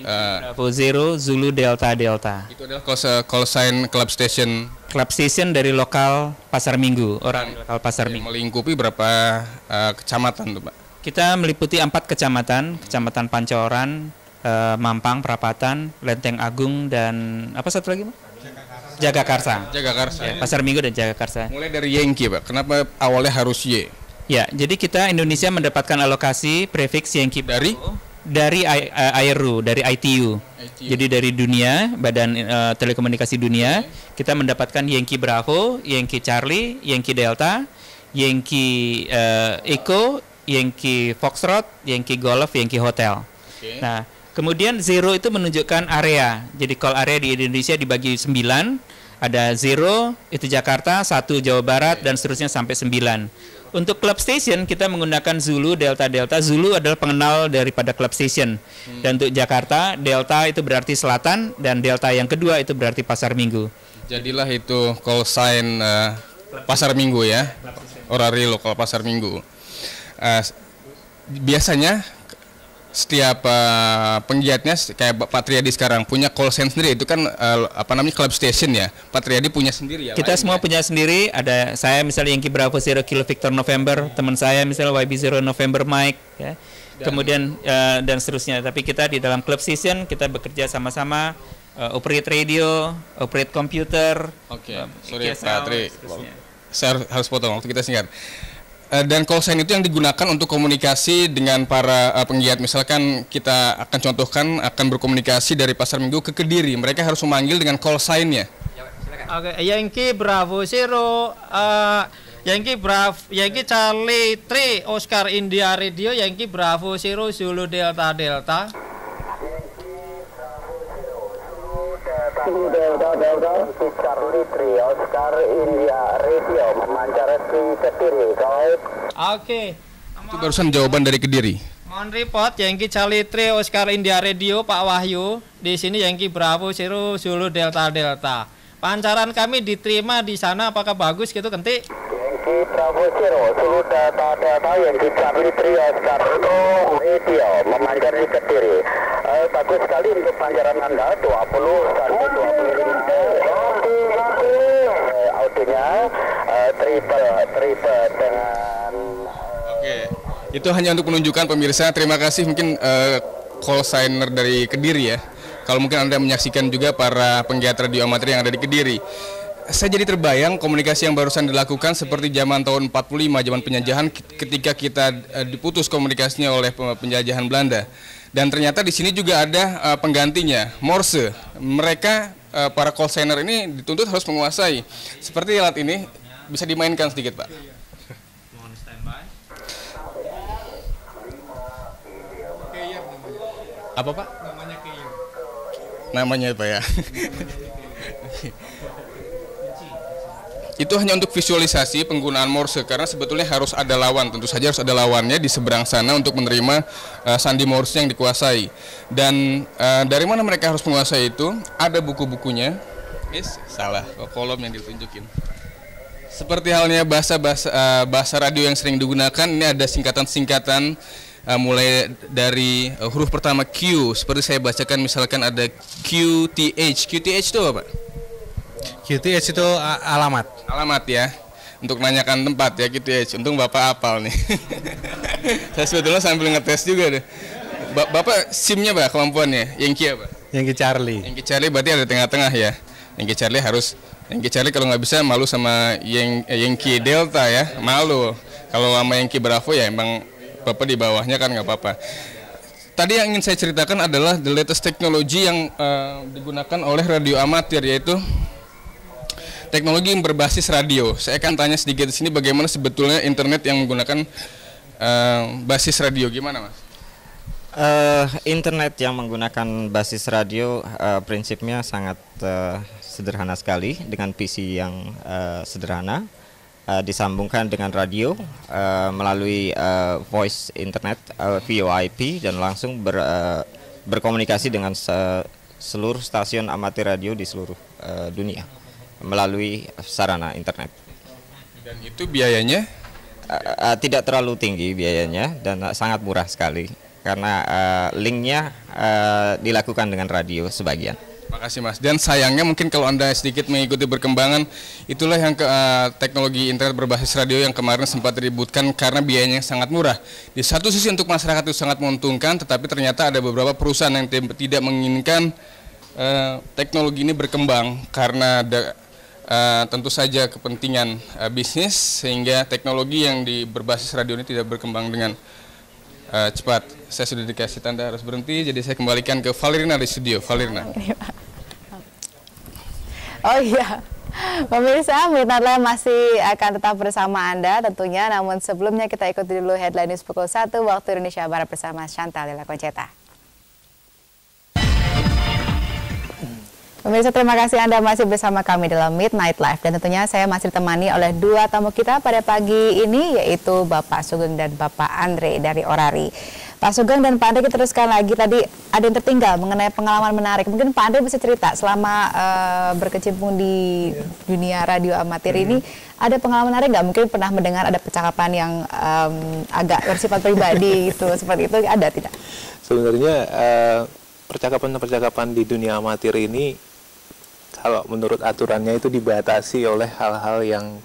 Bravo Zero Zulu Delta Delta. Itu adalah call sign Club Station. Club Station dari lokal Pasar Minggu, orang lokal Pasar Minggu. Melingkupi berapa kecamatan tuh, Pak? Kita meliputi 4 kecamatan, Kecamatan Pancoran, Mampang, Prapatan, Lenteng Agung, dan apa satu lagi, Pak? Jagakarsa. Jagakarsa. Ya, Pasar Minggu dan Jagakarsa. Mulai dari Yengki, Pak. Kenapa awalnya harus Y? Ya, jadi kita Indonesia mendapatkan alokasi prefiks Yankee dari IRU, dari ITU. Jadi dari dunia, Badan Telekomunikasi Dunia, kita mendapatkan Yankee Bravo, Yankee Charlie, Yankee Delta, Yankee Echo, Yankee Foxtrot, Yankee Golf, Yankee Hotel. Nah, kemudian Zero itu menunjukkan area. Jadi call area di Indonesia dibagi 9. Ada Zero, itu Jakarta, 1 Jawa Barat, dan seterusnya sampai 9. Untuk Club Station kita menggunakan Zulu, Delta, Delta. Zulu adalah pengenal daripada Club Station. Dan untuk Jakarta, Delta itu berarti selatan, dan Delta yang kedua itu berarti Pasar Minggu. Jadilah itu call sign Pasar Minggu ya, Orari lokal Pasar Minggu. Biasanya setiap penggiatnya kayak Pak Triadi sekarang punya call sign sendiri, itu kan Club Station ya. Pak Triadi punya sendiri ya. Kita semua punya sendiri. Ada saya misalnya Yankee Bravo Zero Kilo Victor November, teman saya misalnya YB Zero November Mike ya. Kemudian dan seterusnya. Tapi kita di dalam Club Station kita bekerja sama-sama operate radio, operate komputer. Oke, sorry Pak Tri, saya harus potong waktu kita singkat. Dan call sign itu yang digunakan untuk komunikasi dengan para penggiat. Misalkan kita akan contohkan akan berkomunikasi dari Pasar Minggu ke Kediri, mereka harus memanggil dengan call sign-nya. Oke, Yankee Bravo Zero, Yankee Charlie 3 Oscar India Radio, Yankee Bravo Zero Zulu Delta Delta. Charlie 3 Oscar India Radio memancar ke Kediri. Oke. Itu barusan jawaban dari Kediri. Mohon report Yankee Charlie 3 Oscar India Radio Pak Wahyu. Di sini Yankee Bravo Zero Zulu Delta Delta. Pancaran kami diterima di sana, apakah bagus gitu Kentik? Yankee Bravo Zero Zulu Delta Delta, Yankee Charlie 3 Oscar Radio memancar di Kediri. Bagus sekali untuk pancaran Anda 20 sampai 25. Audionya triple dengan. Oke, itu hanya untuk menunjukkan pemirsa. Terima kasih mungkin call signer dari Kediri ya. Kalau mungkin Anda menyaksikan juga para penggiat radio amatir yang ada di Kediri. Saya jadi terbayang komunikasi yang barusan dilakukan seperti zaman tahun 45, zaman penjajahan ketika kita diputus komunikasinya oleh penjajahan Belanda. Dan ternyata di sini juga ada penggantinya, Morse. Mereka, para call signer ini dituntut harus menguasai. Seperti alat ini, bisa dimainkan sedikit Pak. Mohon standby. Apa Pak? Namanya Keyer. Namanya Pak ya. Itu hanya untuk visualisasi penggunaan Morse karena sebetulnya harus ada lawan, tentu saja harus ada lawannya di seberang sana untuk menerima sandi Morse yang dikuasai. Dan dari mana mereka harus menguasai itu? Ada buku-bukunya. Salah, kolom yang ditunjukin. Seperti halnya bahasa radio yang sering digunakan, ini ada singkatan-singkatan mulai dari huruf pertama Q, seperti saya bacakan misalkan ada QTH. QTH itu apa Pak? QTH itu alamat. Alamat ya, untuk nanyakan tempat ya QTH. Untung Bapak hafal nih. Saya sebetulnya sambil ngetes juga deh. Bapak SIM-nya Pak, kemampuannya? Yankee apa? Yankee Charlie. Yankee Charlie berarti ada tengah-tengah ya. Yankee Charlie harus, Yankee Charlie kalau nggak bisa malu sama Yankee Delta ya, malu. Kalau sama Yankee Bravo ya emang Bapak di bawahnya kan nggak apa-apa. Tadi yang ingin saya ceritakan adalah the latest technology yang digunakan oleh radio amatir, yaitu teknologi yang berbasis radio. Saya akan tanya sedikit di sini bagaimana sebetulnya internet yang menggunakan basis radio, gimana Mas? Internet yang menggunakan basis radio prinsipnya sangat sederhana sekali, dengan PC yang sederhana, disambungkan dengan radio melalui voice internet VoIP dan langsung berkomunikasi dengan seluruh stasiun amatir radio di seluruh dunia melalui sarana internet. Dan itu biayanya? Tidak terlalu tinggi biayanya dan sangat murah sekali karena linknya dilakukan dengan radio sebagian. Makasih Mas. Dan sayangnya mungkin kalau Anda sedikit mengikuti perkembangan, itulah yang teknologi internet berbasis radio yang kemarin sempat diributkan karena biayanya sangat murah. Di satu sisi untuk masyarakat itu sangat menguntungkan, tetapi ternyata ada beberapa perusahaan yang tidak menginginkan teknologi ini berkembang karena ada tentu saja kepentingan bisnis, sehingga teknologi yang berbasis radio ini tidak berkembang dengan cepat. Saya sudah dikasih tanda harus berhenti, jadi saya kembalikan ke Valerina di studio. Valerina. Oh iya, pemirsa, Minarlah masih akan tetap bersama Anda tentunya, namun sebelumnya kita ikuti dulu headline news pukul 1 waktu Indonesia Barat bersama Chantal Lela Conceta. Pemirsa, terima kasih Anda masih bersama kami dalam Midnight Live, dan tentunya saya masih ditemani oleh dua tamu kita pada pagi ini, yaitu Bapak Sugeng dan Bapak Andre dari Orari. Pak Sugeng dan Pak Andre, kita teruskan lagi. Tadi ada yang tertinggal mengenai pengalaman menarik. Mungkin Pak Andre bisa cerita selama berkecimpung di dunia radio amatir ini, ada pengalaman menarik nggak? Mungkin pernah mendengar ada percakapan yang agak bersifat pribadi gitu, seperti itu, ada tidak? Sebenarnya percakapan-percakapan di dunia amatir ini, kalau menurut aturannya itu dibatasi oleh hal-hal yang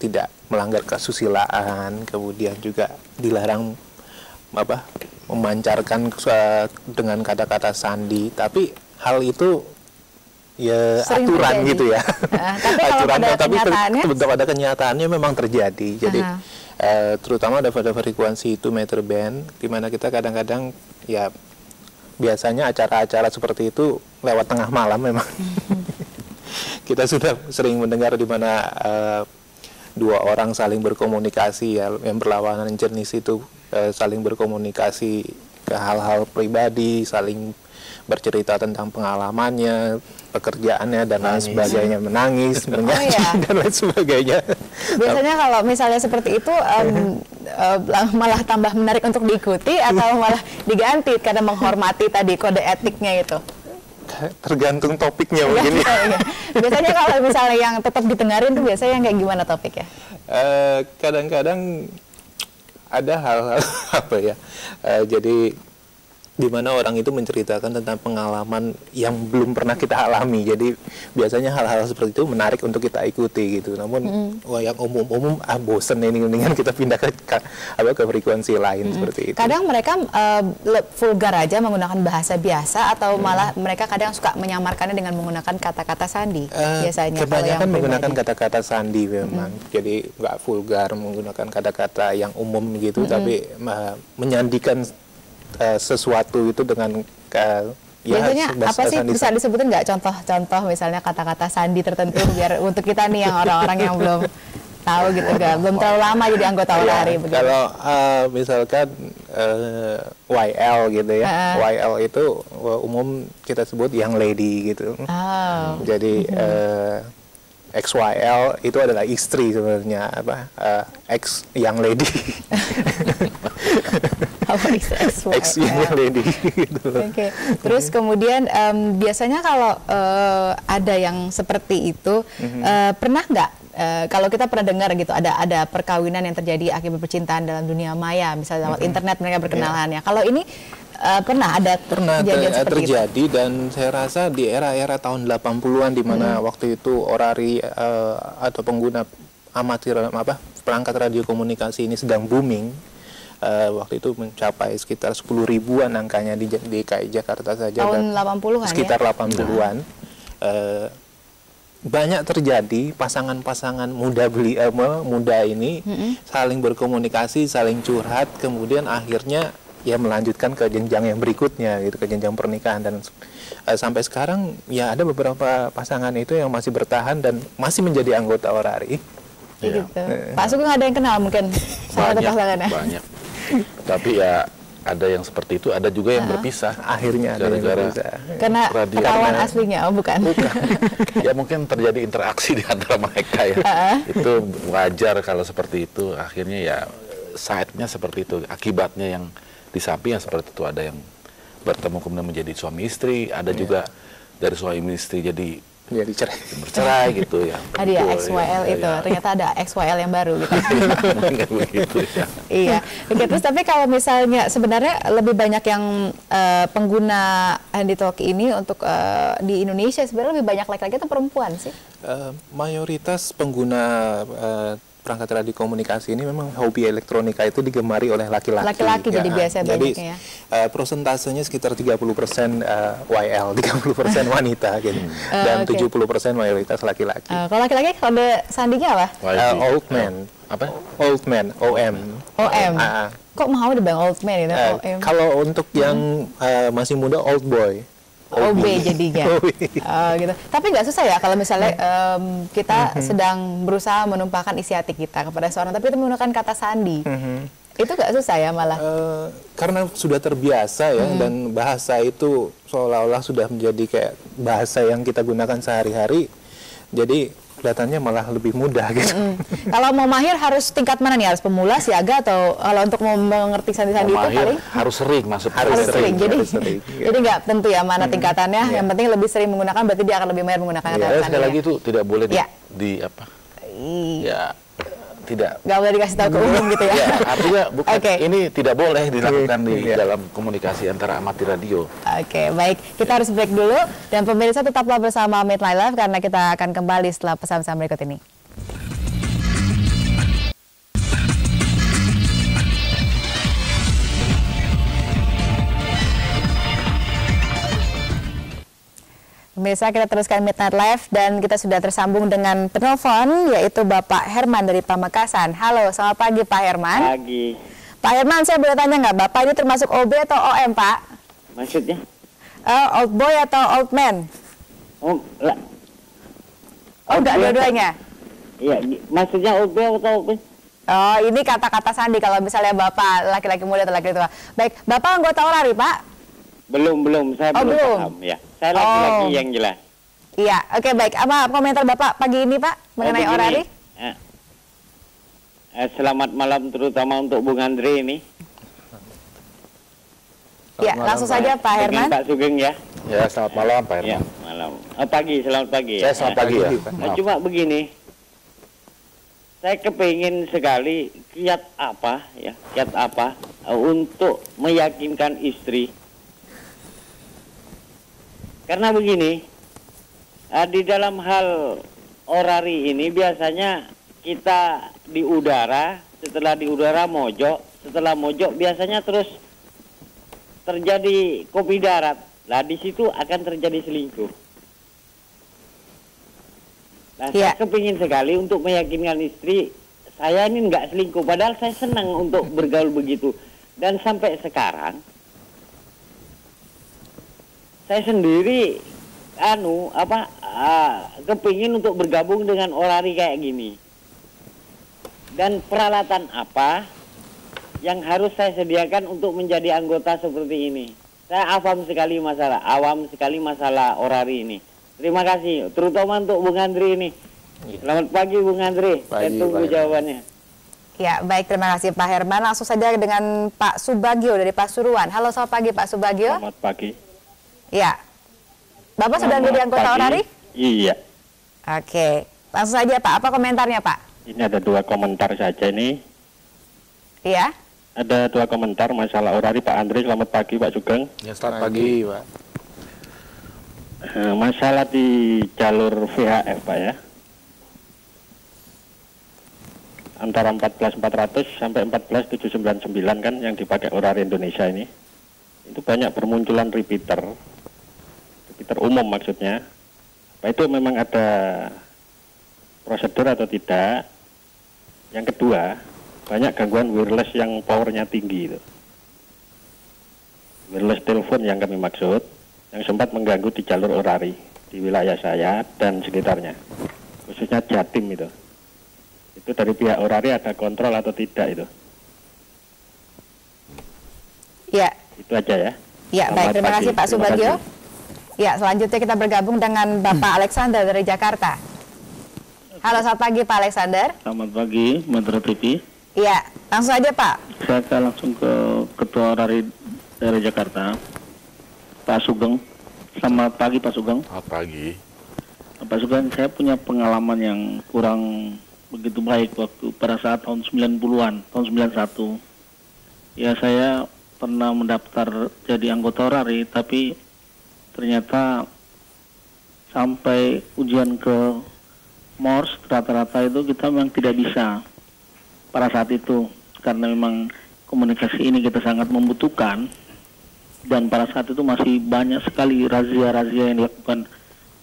tidak melanggar kesusilaan, kemudian juga dilarang memancarkan dengan kata-kata sandi. Tapi hal itu ya Sering aturan terjadi. gitu ya. Tapi kalau pada tapi kenyataannya, pada kenyataannya memang terjadi. Jadi terutama pada frekuensi itu meter band, di mana kita kadang-kadang ya biasanya acara-acara seperti itu lewat tengah malam memang. Kita sudah sering mendengar di mana dua orang saling berkomunikasi ya, yang berlawanan jenis itu saling berkomunikasi ke hal-hal pribadi, saling bercerita tentang pengalamannya, pekerjaannya dan lain sebagainya, menangis, menyanyi dan lain sebagainya. biasanya kalau misalnya seperti itu malah tambah menarik untuk diikuti atau malah diganti karena menghormati tadi kode etiknya itu. Tergantung topiknya mungkin. Iya. Biasanya kalau misalnya yang tetap ditengarin tuh biasanya yang kayak gimana topiknya? Kadang-kadang ada hal-hal apa ya, jadi di mana orang itu menceritakan tentang pengalaman yang belum pernah kita alami. Jadi biasanya hal-hal seperti itu menarik untuk kita ikuti gitu. Namun wah yang umum-umum bosen ini, mendingan kita pindah ke frekuensi lain seperti itu. Kadang mereka vulgar aja menggunakan bahasa biasa atau malah mereka kadang suka menyamarkannya dengan menggunakan kata-kata sandi biasanya. Kebanyakan menggunakan kata-kata sandi memang. Jadi nggak vulgar, menggunakan kata-kata yang umum gitu, tapi menyandikan sesuatu itu dengan biasanya apa sih bisa disebutin nggak contoh-contoh misalnya kata-kata sandi tertentu biar untuk kita nih yang orang-orang yang belum tahu gitu, belum terlalu lama jadi anggota Orari. Kalau misalkan YL gitu ya, YL itu umum kita sebut young lady gitu. Jadi XYL itu adalah istri sebenarnya, ex young lady. Ex young lady. Gitu. Oke. Terus kemudian biasanya kalau ada yang seperti itu, pernah nggak kalau kita pernah dengar gitu ada perkawinan yang terjadi akibat percintaan dalam dunia maya, misalnya lewat internet mereka berkenalannya. Kalau ini pernah ada kejadian seperti terjadi itu? Dan saya rasa di era-era tahun 80-an di mana waktu itu Orari atau pengguna amatir perangkat radio komunikasi ini sedang booming. Waktu itu mencapai sekitar 10 ribuan angkanya di DKI Jakarta saja. Tahun 80-an sekitar ya? 80-an. Banyak terjadi pasangan-pasangan muda ini saling berkomunikasi, saling curhat, kemudian akhirnya ya melanjutkan ke jenjang yang berikutnya gitu, ke jenjang pernikahan. Dan sampai sekarang ya ada beberapa pasangan itu yang masih bertahan dan masih menjadi anggota Orari. Gitu. Pak Sugeng ada yang kenal mungkin salah satu pasangannya? Banyak. Tapi ya ada yang seperti itu, ada juga yang berpisah. Akhirnya ada yang berpisah. Karena ketahuan aslinya, bukan? Ya mungkin terjadi interaksi di antara mereka ya. Itu wajar kalau seperti itu. Akhirnya ya side-nya seperti itu. Akibatnya yang di samping yang seperti itu, ada yang bertemu kemudian menjadi suami istri, ada juga dari suami istri jadi bercerai gitu ya. Ada ya XYL itu, ternyata ada XYL yang baru gitu. Begitu, ya. Iya. Oke, terus tapi kalau misalnya sebenarnya lebih banyak yang pengguna handy-talkie ini untuk di Indonesia sebenarnya lebih banyak laki-laki atau perempuan sih? Mayoritas pengguna perangkat radio komunikasi ini memang hobi elektronika itu digemari oleh laki-laki. Laki-laki jadi biasa banyaknya ya. Prosentasenya sekitar 30% YL, 30% wanita gitu. Dan 70% mayoritas laki-laki. Kalau laki-laki kode sandinya apa? Old man. Apa? Old man, OM. OM. Kok mau dibilang old man itu? Kalau untuk yang masih muda, old boy. OB jadinya. Gitu. Tapi nggak susah ya kalau misalnya kita sedang berusaha menumpahkan isi hati kita kepada seorang, tapi itu menggunakan kata sandi. Itu nggak susah ya malah? Karena sudah terbiasa ya, dan bahasa itu seolah-olah sudah menjadi kayak bahasa yang kita gunakan sehari-hari. Jadi kelihatannya malah lebih mudah gitu. Kalau mau mahir harus tingkat mana nih? Harus pemula, siaga, atau kalau untuk mau mengerti sandi-sandi itu paling? Harus sering masuk. Harus sering. Jadi nggak tentu ya mana tingkatannya. Yang penting lebih sering menggunakan, berarti dia akan lebih mahir menggunakan kata sandi. Sekali lagi itu tidak boleh di apa? Ya tidak. Nggak boleh dikasih tahu ke umum gitu ya? Artinya bukan ini tidak boleh dilakukan di dalam komunikasi antara amatir radio. Oke, baik. Kita harus break dulu. Dan pemirsa tetaplah bersama Midnight Live karena kita akan kembali setelah pesan-pesan berikut ini. Pemirsa, kita teruskan Midnight Live dan kita sudah tersambung dengan penelpon yaitu Bapak Herman dari Pamekasan. Halo, selamat pagi Pak Herman. Pagi. Pak Herman, saya boleh tanya nggak, Bapak ini termasuk OB atau OM, Pak? Maksudnya? Old boy atau old man? Oh, enggak, dua-duanya? Iya, maksudnya old boy atau old boy? Oh, ini kata-kata sandi kalau misalnya Bapak laki-laki muda atau laki tua. Baik, Bapak anggota ORARI, Pak? Belum, saya belum paham ya. Saya laki-laki yang jelas. Iya, oke baik. Apa komentar Bapak pagi ini, Pak, mengenai ORARI? Selamat malam terutama untuk Bung Andre ini. Ya, langsung saja Pak Herman. Dengan Pak Sugeng ya. Ya, selamat malam Pak Herman. Ya, malam. Selamat pagi. Saya selamat pagi ya. Cuma begini, saya kepingin sekali kiat apa untuk meyakinkan istri. Karena begini, di dalam hal ORARI ini biasanya kita di udara, setelah di udara mojok, setelah mojok biasanya terus terjadi kopi darat. Lah di situ akan terjadi selingkuh. Nah, saya kepingin sekali untuk meyakinkan istri, saya ini nggak selingkuh, padahal saya senang untuk bergaul begitu. Dan sampai sekarang saya sendiri kepingin untuk bergabung dengan ORARI kayak gini. Dan peralatan apa yang harus saya sediakan untuk menjadi anggota seperti ini? Saya awam sekali masalah ORARI ini. Terima kasih, terutama untuk Bung Andri ini. Selamat pagi Bung Andri, saya tunggu jawabannya. Ya, baik, terima kasih Pak Herman. Langsung saja dengan Pak Subagio dari Pasuruan. Halo, selamat pagi Pak Subagio. Selamat pagi. Ya, Bapak sudah menjadi anggota ORARI? Iya. Oke, langsung saja Pak, apa komentarnya Pak? Ini ada 2 komentar saja ini. Iya. Ada 2 komentar masalah ORARI Pak Andri. Selamat pagi Pak Sugeng. Ya, selamat pagi Pak. Masalah di jalur VHF Pak ya, antara 14400 sampai 14799 kan yang dipakai ORARI Indonesia ini. Itu banyak bermunculan repeater umum maksudnya. Apa itu memang ada prosedur atau tidak? Yang kedua, banyak gangguan wireless yang powernya tinggi itu. Wireless telepon yang kami maksud, yang sempat mengganggu di jalur ORARI di wilayah saya dan sekitarnya, khususnya Jatim itu. Itu dari pihak ORARI ada kontrol atau tidak itu? Ya. Itu aja ya. Ya, baik, terima kasih Pak Subagio. Ya, selanjutnya kita bergabung dengan Bapak Alexander dari Jakarta. Halo, selamat pagi Pak Alexander. Selamat pagi, Metro TV. Iya, langsung aja Pak. Saya langsung ke Ketua ORARI dari Jakarta, Pak Sugeng. Selamat pagi Pak Sugeng. Selamat pagi. Pak Sugeng, saya punya pengalaman yang kurang begitu baik waktu pada saat tahun 90-an, tahun 91. Ya, saya pernah mendaftar jadi anggota ORARI, tapi ternyata sampai ujian ke MORS rata-rata itu kita memang tidak bisa pada saat itu, karena memang komunikasi ini kita sangat membutuhkan, dan pada saat itu masih banyak sekali razia-razia yang dilakukan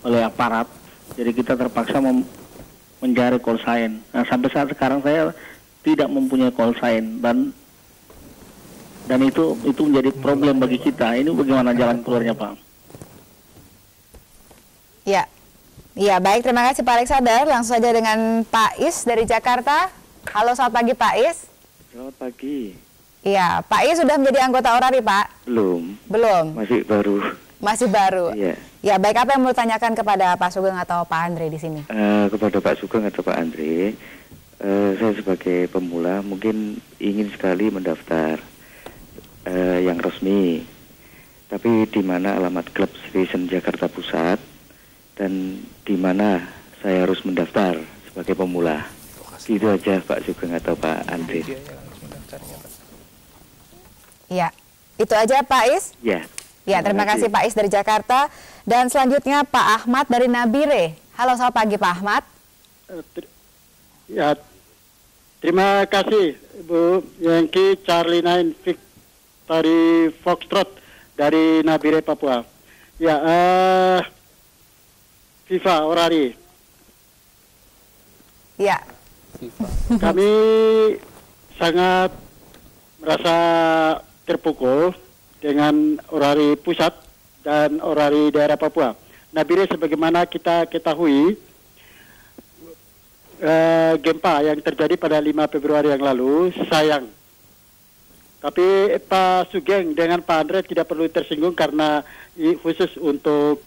oleh aparat, jadi kita terpaksa mencari call sign. Nah, sampai saat sekarang saya tidak mempunyai call sign, dan itu menjadi problem bagi kita. Ini bagaimana jalan keluarnya Pak? Ya, ya, baik, terima kasih Pak Alexander. Langsung saja dengan Pak Is dari Jakarta. Halo, selamat pagi Pak Is. Selamat pagi. Iya, Pak Is sudah menjadi anggota ORARI Pak? Belum. Masih baru. Masih baru. Iya. Ya, baik, apa yang mau ditanyakan kepada Pak Sugeng atau Pak Andre di sini? Kepada Pak Sugeng atau Pak Andre, saya sebagai pemula mungkin ingin sekali mendaftar yang resmi. Tapi di mana alamat klub Vision Jakarta Pusat dan di mana saya harus mendaftar sebagai pemula? Itu aja Pak Sugeng atau Pak Andre. Ya, itu aja Pak Is. Ya. Ya, terima kasih Pak Is dari Jakarta. Dan selanjutnya Pak Ahmad dari Nabire. Halo, selamat pagi Pak Ahmad. Ya, terima kasih Ibu Yankee Charlie 9 Victory Foxtrot dari Nabire, Papua. Ya, FIFA Orari. Ya. Kami sangat merasa terpukul dengan Orari pusat dan Orari daerah Papua. Nabire, sebagaimana kita ketahui, gempa yang terjadi pada 5 Februari yang lalu sayang. Tapi Pak Sugeng dengan Pak Andre tidak perlu tersinggung karena khusus untuk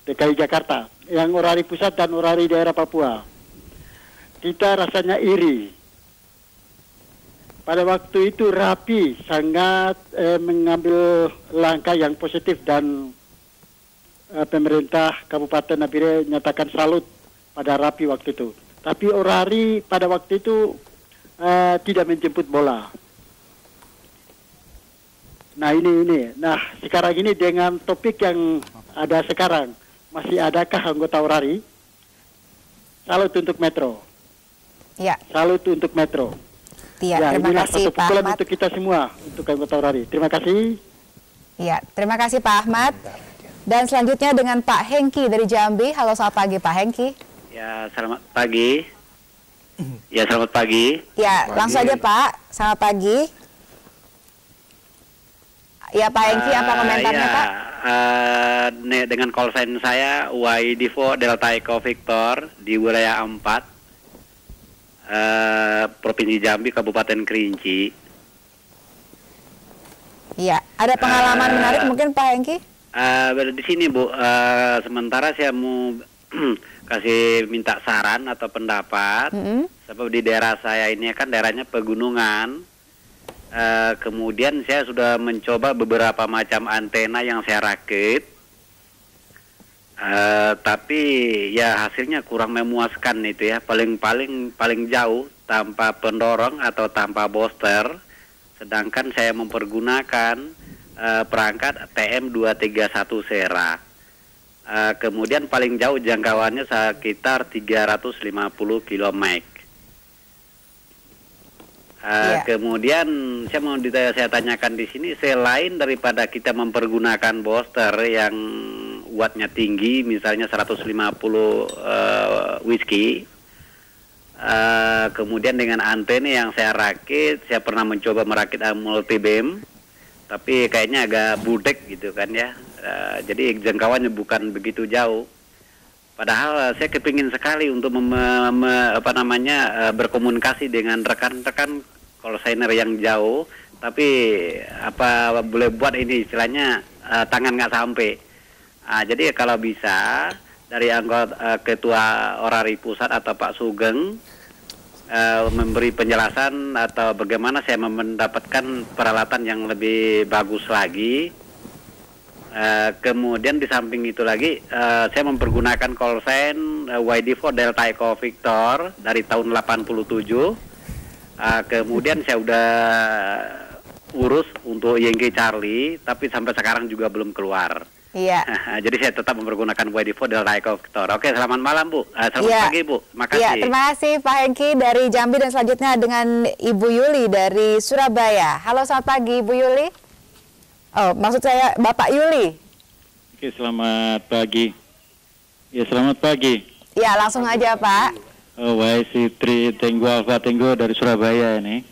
DKI Jakarta. Yang Orari pusat dan Orari daerah Papua, kita rasanya iri. Pada waktu itu Rapi sangat mengambil langkah yang positif dan pemerintah Kabupaten Nabire nyatakan salut pada Rapi waktu itu. Tapi Orari pada waktu itu tidak menjemput bola. Nah ini. Nah sekarang ini dengan topik yang ada sekarang, masih adakah anggota Orari? Salut untuk Metro. Ya. Salut untuk Metro. Ya, terima kasih Pak Ahmad. Untuk kita semua, untuk anggota Orari. Terima kasih. Ya, terima kasih Pak Ahmad. Dan selanjutnya dengan Pak Hengki dari Jambi. Halo, selamat pagi Pak Hengki. Ya, selamat pagi. Ya, selamat pagi. Ya, langsung aja Pak. Selamat pagi. Ya, Pak Hengki, apa komentarnya Pak? Dengan call sign saya Waidivo Delta Eco Victor di wilayah 4. Provinsi Jambi, Kabupaten Kerinci. Iya, ada pengalaman menarik mungkin Pak Hengki? Di sini Bu, sementara saya mau kasih minta saran atau pendapat. Sebab di daerah saya ini kan daerahnya pegunungan. Kemudian saya sudah mencoba beberapa macam antena yang saya rakit. Tapi ya hasilnya kurang memuaskan itu ya, paling jauh tanpa pendorong atau tanpa booster, sedangkan saya mempergunakan perangkat TM231 Sera. Kemudian paling jauh jangkauannya sekitar 350 km. Kemudian saya tanyakan di sini, selain daripada kita mempergunakan booster yang wattnya tinggi, misalnya 150 whiskey, kemudian dengan antena yang saya rakit, saya pernah mencoba merakit multibeam, tapi kayaknya agak budek gitu kan ya. Jadi jangkauannya bukan begitu jauh. Padahal saya kepingin sekali untuk berkomunikasi dengan rekan-rekan call signer yang jauh, tapi apa boleh buat ini istilahnya tangan nggak sampai. Jadi kalau bisa dari anggota Ketua Orari Pusat atau Pak Sugeng memberi penjelasan atau bagaimana saya mendapatkan peralatan yang lebih bagus lagi. Kemudian di samping itu lagi saya mempergunakan call sign Waidivo Delta Eco Victor dari tahun 87. Kemudian saya udah urus untuk Yankee Charlie, tapi sampai sekarang juga belum keluar. Iya. Jadi saya tetap mempergunakan Waidivo Delta Eco Victor. Oke, selamat malam Bu. Selamat pagi Bu. Makasih. Iya, terima kasih Pak Hengki dari Jambi, dan selanjutnya dengan Ibu Yuli dari Surabaya. Halo, selamat pagi Ibu Yuli. Oh, maksud saya Bapak Yuli. Oke, selamat pagi. Ya, selamat pagi. Ya, langsung aja Pak. YC3 Tenggo Alfa Tenggo dari Surabaya ini.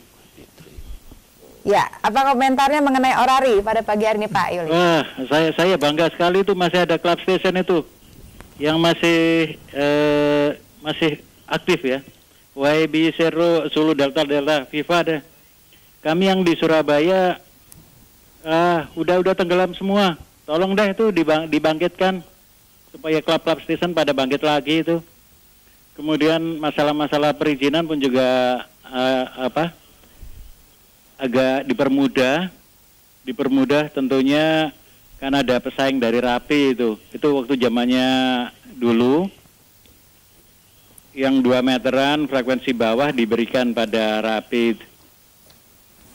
Ya, apa komentarnya mengenai Orari pada pagi hari ini Pak Yuli? Wah, saya bangga sekali itu masih ada club station itu yang masih aktif ya. YB Zero Sulu Delta FIFA deh. Kami yang di Surabaya udah tenggelam semua. Tolong deh itu dibangkitkan supaya klub station pada bangkit lagi itu. Kemudian masalah-masalah perizinan pun juga agak dipermudah tentunya, karena ada pesaing dari Rapi itu waktu zamannya dulu yang 2 meteran frekuensi bawah diberikan pada Rapi,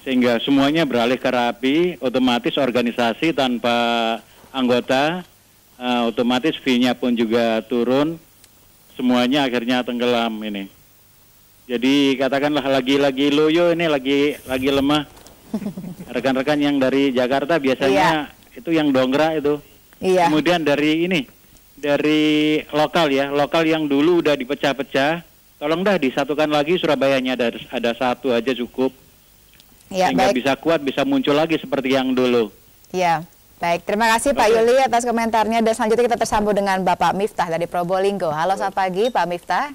sehingga semuanya beralih ke Rapi, otomatis organisasi tanpa anggota, otomatis fee-nya pun juga turun, semuanya akhirnya tenggelam ini. Jadi katakanlah lagi loyo ini lagi lemah. Rekan-rekan yang dari Jakarta biasanya itu yang dongkrak itu. Iya. Kemudian dari dari lokal ya, lokal yang dulu udah dipecah-pecah, tolong dah disatukan lagi Surabayanya, ada satu aja cukup. Ya, sehingga baik. bisa kuat, bisa muncul lagi seperti yang dulu. Ya, baik. Terima kasih Pak Yuli atas komentarnya. Dan selanjutnya kita tersambung dengan Bapak Miftah dari Probolinggo. Halo, selamat pagi Pak Miftah.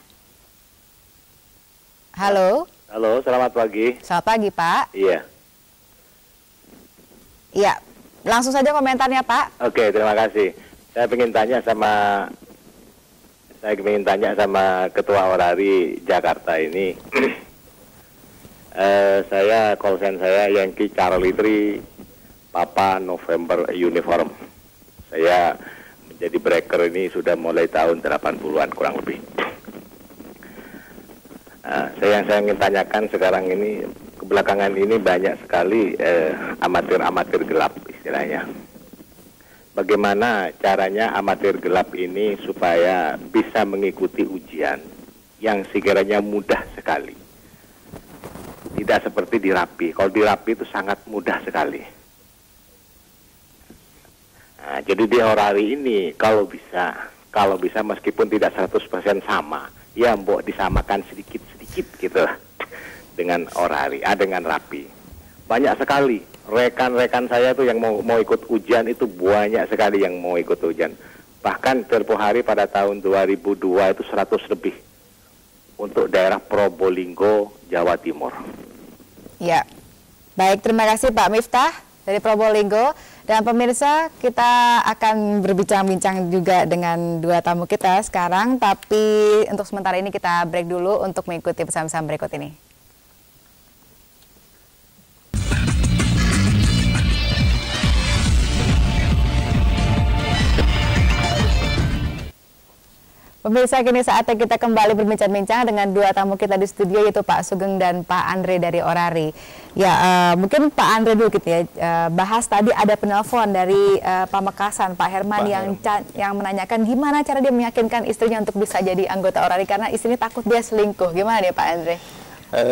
Halo. Halo, selamat pagi. Selamat pagi Pak. Iya. Iya, langsung saja komentarnya Pak. Oke, terima kasih. Saya ingin tanya sama Ketua Orari Jakarta ini. Saya call sign saya Yankee Charlie 3 Papa November Uniform. Saya menjadi breaker ini sudah mulai tahun 80-an kurang lebih. Saya ingin tanyakan sekarang ini, kebelakangan ini banyak sekali amatir-amatir gelap istilahnya. Bagaimana caranya amatir gelap ini supaya bisa mengikuti ujian yang sekiranya mudah sekali. Tidak seperti di Rapi. Kalau di Rapi itu sangat mudah sekali. Nah, jadi di Orari ini kalau bisa meskipun tidak 100% sama, ya mbok disamakan sedikit-sedikit gitu lah dengan Orari, dengan Rapi. Banyak sekali rekan-rekan saya tuh yang mau ikut ujian itu banyak sekali yang mau ikut ujian. Bahkan tempo hari pada tahun 2002 itu 100 lebih untuk daerah Probolinggo, Jawa Timur. Ya, baik, terima kasih Pak Miftah dari Probolinggo. Dan pemirsa, kita akan berbincang-bincang juga dengan dua tamu kita sekarang. Tapi untuk sementara ini kita break dulu untuk mengikuti pesan-pesan berikut ini. Pemirsa, kini saatnya kita kembali berbincang-bincang dengan dua tamu kita di studio, yaitu Pak Sugeng dan Pak Andre dari Orari. Ya, mungkin Pak Andre dulu gitu ya, bahas tadi ada penelpon dari Pamekasan, Pak Herman, yang menanyakan gimana cara dia meyakinkan istrinya untuk bisa jadi anggota Orari, karena istrinya takut dia selingkuh. Gimana dia Pak Andre?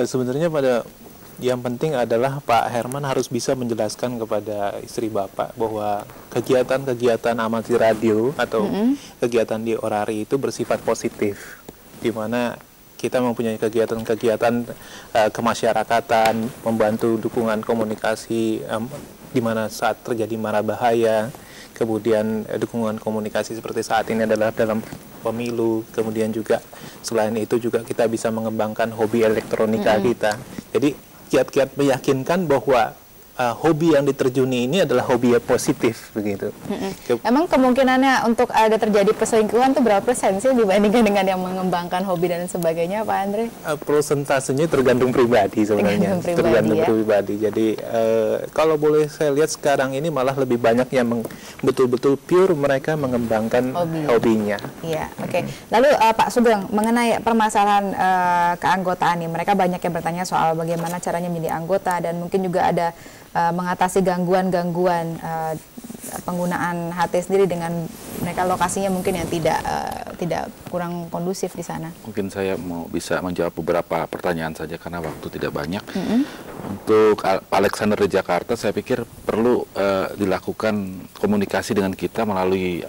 Sebenarnya yang penting adalah Pak Herman harus bisa menjelaskan kepada istri Bapak bahwa kegiatan-kegiatan amatir radio atau kegiatan di Orari itu bersifat positif, di mana kita mempunyai kegiatan-kegiatan kemasyarakatan, membantu dukungan komunikasi di mana saat terjadi mara bahaya, kemudian dukungan komunikasi seperti saat ini adalah dalam pemilu, kemudian juga selain itu juga kita bisa mengembangkan hobi elektronika kita. Jadi kiat-kiat meyakinkan bahwa hobi yang diterjuni ini adalah hobi yang positif begitu. Emang kemungkinannya untuk ada terjadi perselingkuhan itu berapa persen sih dibandingkan dengan yang mengembangkan hobi dan sebagainya, Pak Andre? Prosentasenya tergantung pribadi sebenarnya. Tergantung pribadi. Jadi kalau boleh saya lihat sekarang ini malah lebih banyak yang betul-betul pure mereka mengembangkan hobinya. Iya, oke. Lalu Pak Sugeng, mengenai permasalahan keanggotaan ini, mereka banyak yang bertanya soal bagaimana caranya menjadi anggota dan mungkin juga ada mengatasi gangguan-gangguan penggunaan HT sendiri dengan mereka lokasinya mungkin yang tidak kurang kondusif di sana. Mungkin saya mau bisa menjawab beberapa pertanyaan saja karena waktu tidak banyak. Untuk Pak Alexander di Jakarta, saya pikir perlu dilakukan komunikasi dengan kita melalui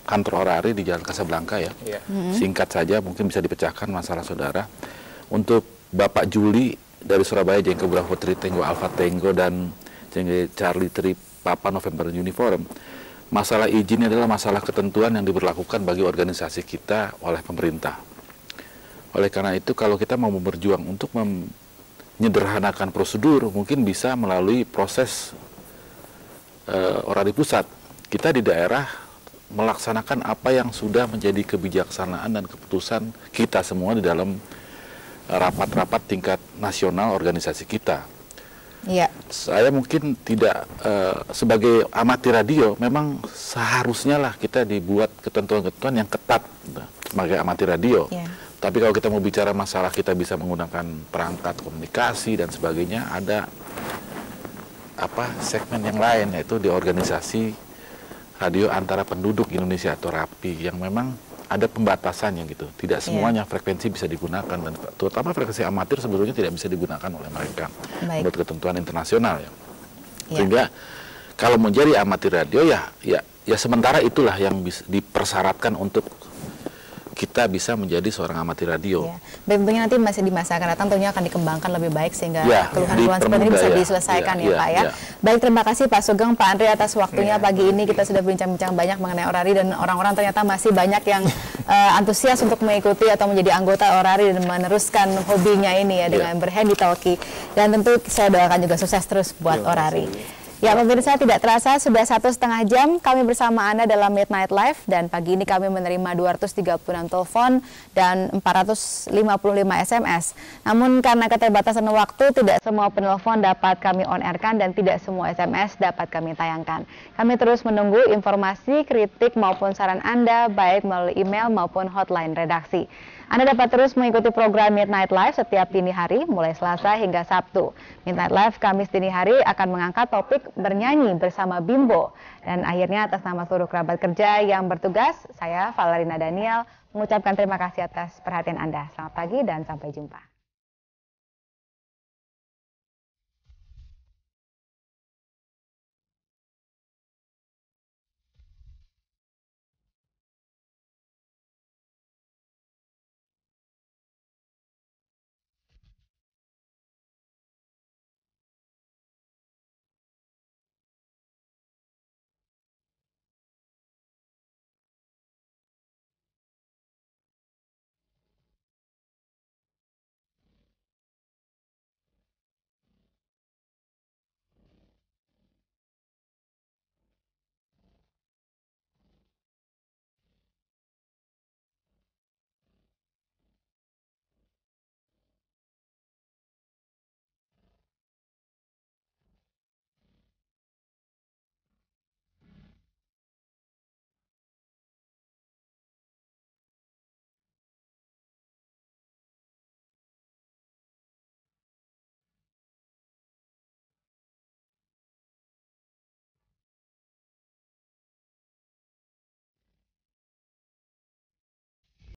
kantor Orari di Jalan Kasablanka ya. Singkat saja, mungkin bisa dipecahkan masalah saudara. Untuk Bapak Juli dari Surabaya, Jengke Bravo Tri Tango Alpha Tango dan Jengke Charlie Tri Papa November Uniform. Masalah izin adalah masalah ketentuan yang diberlakukan bagi organisasi kita oleh pemerintah. Oleh karena itu, kalau kita mau berjuang untuk menyederhanakan prosedur, mungkin bisa melalui proses Orari pusat. Kita di daerah melaksanakan apa yang sudah menjadi kebijaksanaan dan keputusan kita semua di dalam rapat-rapat tingkat nasional organisasi kita. Iya. Saya mungkin tidak sebagai amatir radio, memang seharusnya lah kita dibuat ketentuan-ketentuan yang ketat sebagai amatir radio. Tapi kalau kita mau bicara masalah kita bisa menggunakan perangkat komunikasi dan sebagainya, ada segmen yang lain, yaitu di organisasi radio antara penduduk Indonesia atau RAPI yang memang ada pembatasannya gitu. Tidak semuanya frekuensi bisa digunakan, dan terutama frekuensi amatir sebetulnya tidak bisa digunakan oleh mereka menurut ketentuan internasional ya. Sehingga kalau menjadi amatir radio ya ya sementara itulah yang dipersyaratkan untuk kita bisa menjadi seorang amatir radio. Ya. Tentunya nanti masih di masa akan datang tentunya akan dikembangkan lebih baik sehingga ya, keluhan-keluhan seperti ini bisa diselesaikan ya Pak ya. Baik, terima kasih Pak Sugeng, Pak Andre atas waktunya pagi ini. Kita sudah bincang-bincang banyak mengenai Orari dan orang-orang ternyata masih banyak yang antusias untuk mengikuti atau menjadi anggota Orari dan meneruskan hobinya ini ya dengan berhandy-talkie. Dan tentu saya doakan juga sukses terus buat Orari. Ya pemirsa, tidak terasa sudah 1,5 jam kami bersama Anda dalam Midnight Live, dan pagi ini kami menerima 236 telepon dan 455 SMS. Namun karena keterbatasan waktu, tidak semua penelpon dapat kami on-airkan dan tidak semua SMS dapat kami tayangkan. Kami terus menunggu informasi, kritik maupun saran Anda baik melalui email maupun hotline redaksi. Anda dapat terus mengikuti program Midnight Live setiap dini hari mulai Selasa hingga Sabtu. Midnight Live Kamis dini hari akan mengangkat topik bernyanyi bersama Bimbo. Dan akhirnya atas nama seluruh kerabat kerja yang bertugas, saya Valerina Daniel mengucapkan terima kasih atas perhatian Anda. Selamat pagi dan sampai jumpa.